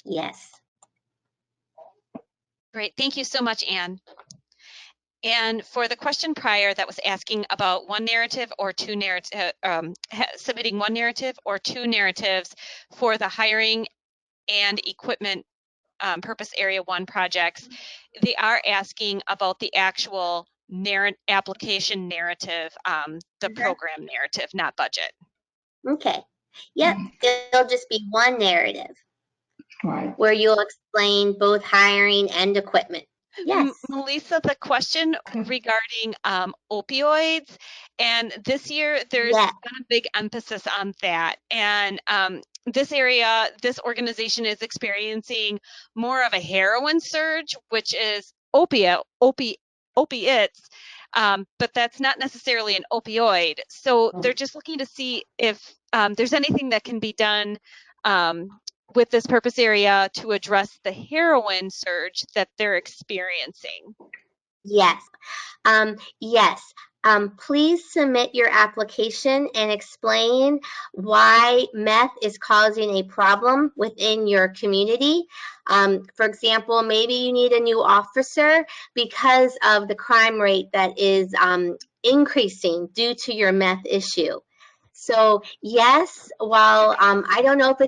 Yes. Great, thank you so much, Anne. And for the question prior that was asking about one narrative or two narrative, submitting one narrative or two narratives for the hiring and equipment Purpose Area 1 projects, they are asking about the actual application narrative, the program narrative, not budget. Okay. Yep. It'll just be one narrative. Right. Where you'll explain both hiring and equipment. Yes. Melissa, the question regarding opioids, and this year there's been a big emphasis on that. And this organization is experiencing more of a heroin surge, which is opiates, but that's not necessarily an opioid. So they're just looking to see if there's anything that can be done with this purpose area to address the heroin surge that they're experiencing. Yes. Yes. Please submit your application and explain why meth is causing a problem within your community. For example, maybe you need a new officer because of the crime rate that is increasing due to your meth issue. So yes, while I don't know if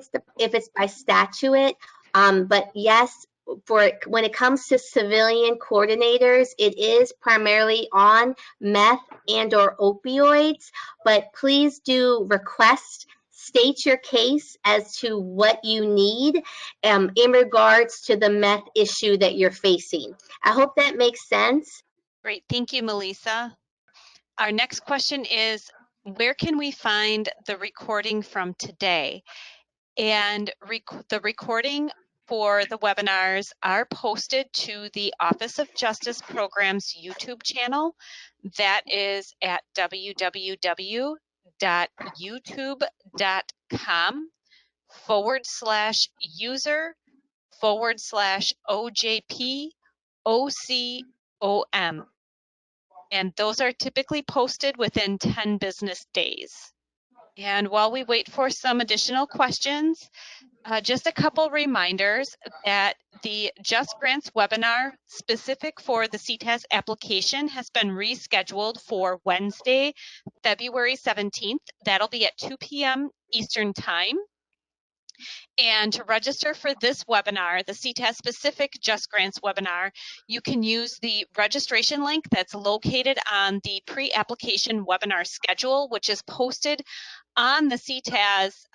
it's by statute, but yes, when it comes to civilian coordinators, it is primarily on meth and or opioids, but please do state your case as to what you need in regards to the meth issue that you're facing. I hope that makes sense. Great, thank you, Melissa. Our next question is, where can we find the recording from today? And the recording for the webinars are posted to the Office of Justice Programs YouTube channel. That is at www.youtube.com/user/OJP-OCOM. And those are typically posted within 10 business days. And while we wait for some additional questions, just a couple reminders that the Just Grants webinar specific for the CTAS application has been rescheduled for Wednesday, February 17th. That'll be at 2 p.m. Eastern Time. And to register for this webinar, the CTAS specific Just Grants webinar, you can use the registration link that's located on the pre-application webinar schedule, which is posted on the CTAS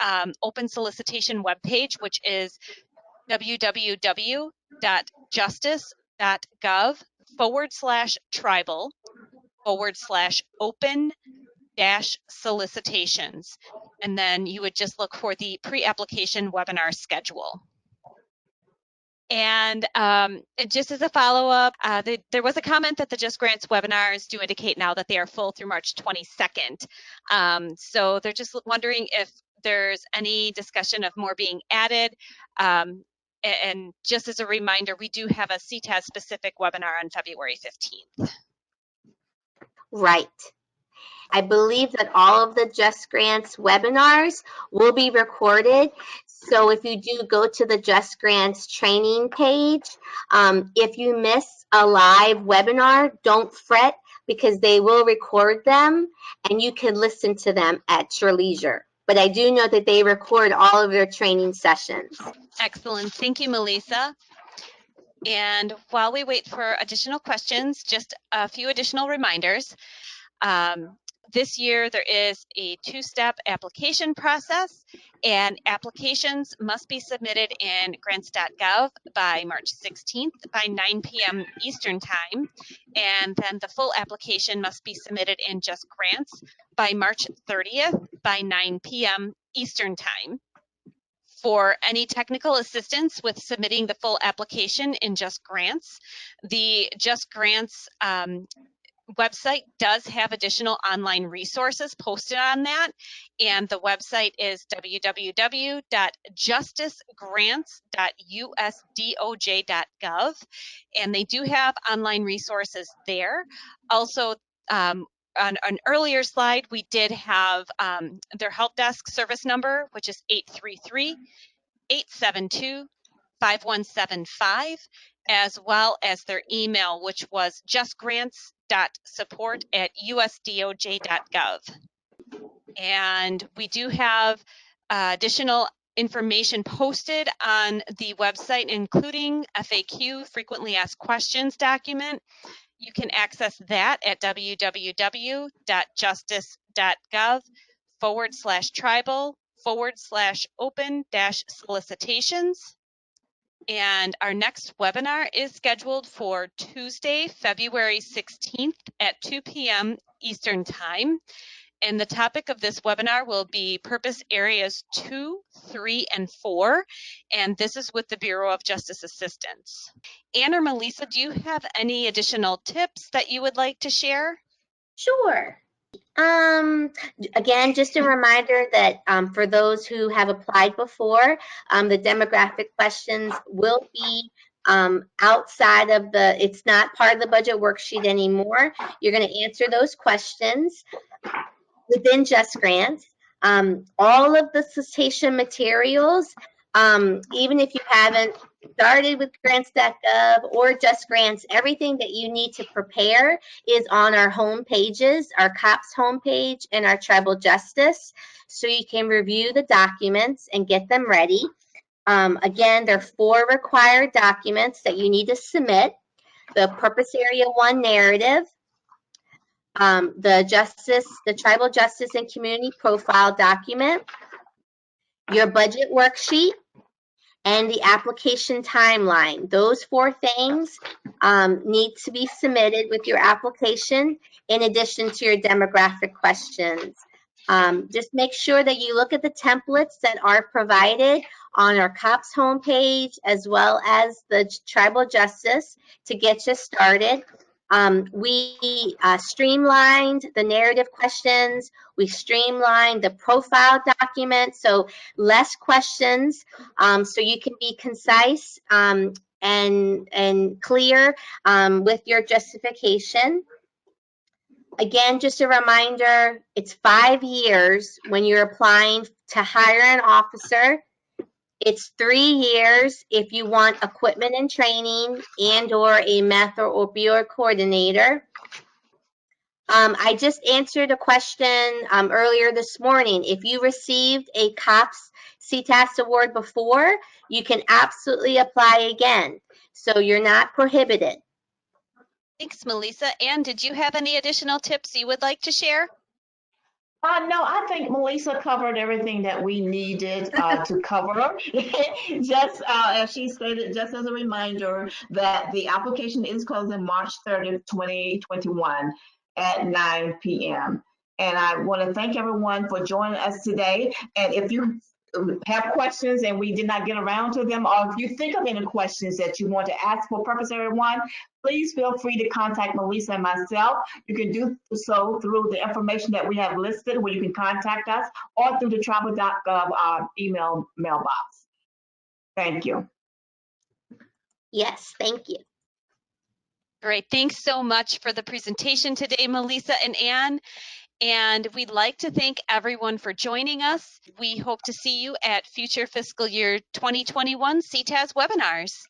open solicitation webpage, which is www.justice.gov/tribal/open-solicitations. And then you would just look for the pre-application webinar schedule. And just as a follow-up, there was a comment that the Just Grants webinars do indicate now that they are full through March 22nd. So they're just wondering if there's any discussion of more being added. And just as a reminder, we do have a CTAS specific webinar on February 15th. Right. I believe that all of the Just Grants webinars will be recorded. So if you do go to the Just Grants training page, if you miss a live webinar, don't fret because they will record them and you can listen to them at your leisure. But I do know that they record all of their training sessions. Excellent. Thank you, Melissa. And while we wait for additional questions, just a few additional reminders. This year, there is a two-step application process, and applications must be submitted in grants.gov by March 16th by 9 p.m. Eastern Time, and then the full application must be submitted in Just Grants by March 30th by 9 p.m. Eastern Time. For any technical assistance with submitting the full application in Just Grants, the Just Grants website does have additional online resources posted on that, and the website is www.justicegrants.usdoj.gov, and they do have online resources there. Also, on an earlier slide, we did have their help desk service number, which is 833-872-5175, as well as their email, which was justgrants.support@usdoj.gov. And we do have additional information posted on the website, including FAQ, frequently asked questions document. You can access that at www.justice.gov/tribal/open-solicitations. And our next webinar is scheduled for Tuesday, February 16th at 2 p.m. Eastern Time. And the topic of this webinar will be Purpose Areas 2, 3, and 4. And this is with the Bureau of Justice Assistance. Anne or Melissa, do you have any additional tips that you would like to share? Sure. Again, just a reminder that for those who have applied before, the demographic questions will be outside of it's not part of the budget worksheet anymore. You're going to answer those questions within Just Grants. All of the solicitation materials, even if you haven't started with grants.gov or Just Grants, everything that you need to prepare is on our home pages, our COPS homepage and our Tribal Justice, so you can review the documents and get them ready. Again, there are 4 required documents that you need to submit: the Purpose Area 1 narrative, the Tribal Justice and Community Profile document, your budget worksheet, and the application timeline. Those 4 things need to be submitted with your application in addition to your demographic questions. Just make sure that you look at the templates that are provided on our COPS homepage as well as the Tribal Justice to get you started. We streamlined the narrative questions. We streamlined the profile document, so less questions, so you can be concise and clear with your justification. Again, just a reminder, it's 5 years when you're applying to hire an officer. It's 3 years if you want equipment and training and or a meth or opioid coordinator. I just answered a question earlier this morning. If you received a COPS CTAS award before, you can absolutely apply again. So you're not prohibited. Thanks, Melissa. Anne, did you have any additional tips you would like to share? No, I think Melissa covered everything that we needed to cover. Just as she stated, just as a reminder that the application is closing March 30th, 2021 at 9 p.m. And I want to thank everyone for joining us today. And if you have questions and we did not get around to them, or if you think of any questions that you want to ask for Purpose Area 1, please feel free to contact Melissa and myself. You can do so through the information that we have listed where you can contact us, or through the tribal.gov email mailbox. Thank you. Yes, thank you. Great. Thanks so much for the presentation today, Melissa and Ann. And we'd like to thank everyone for joining us. We hope to see you at future fiscal year 2021 CTAS webinars.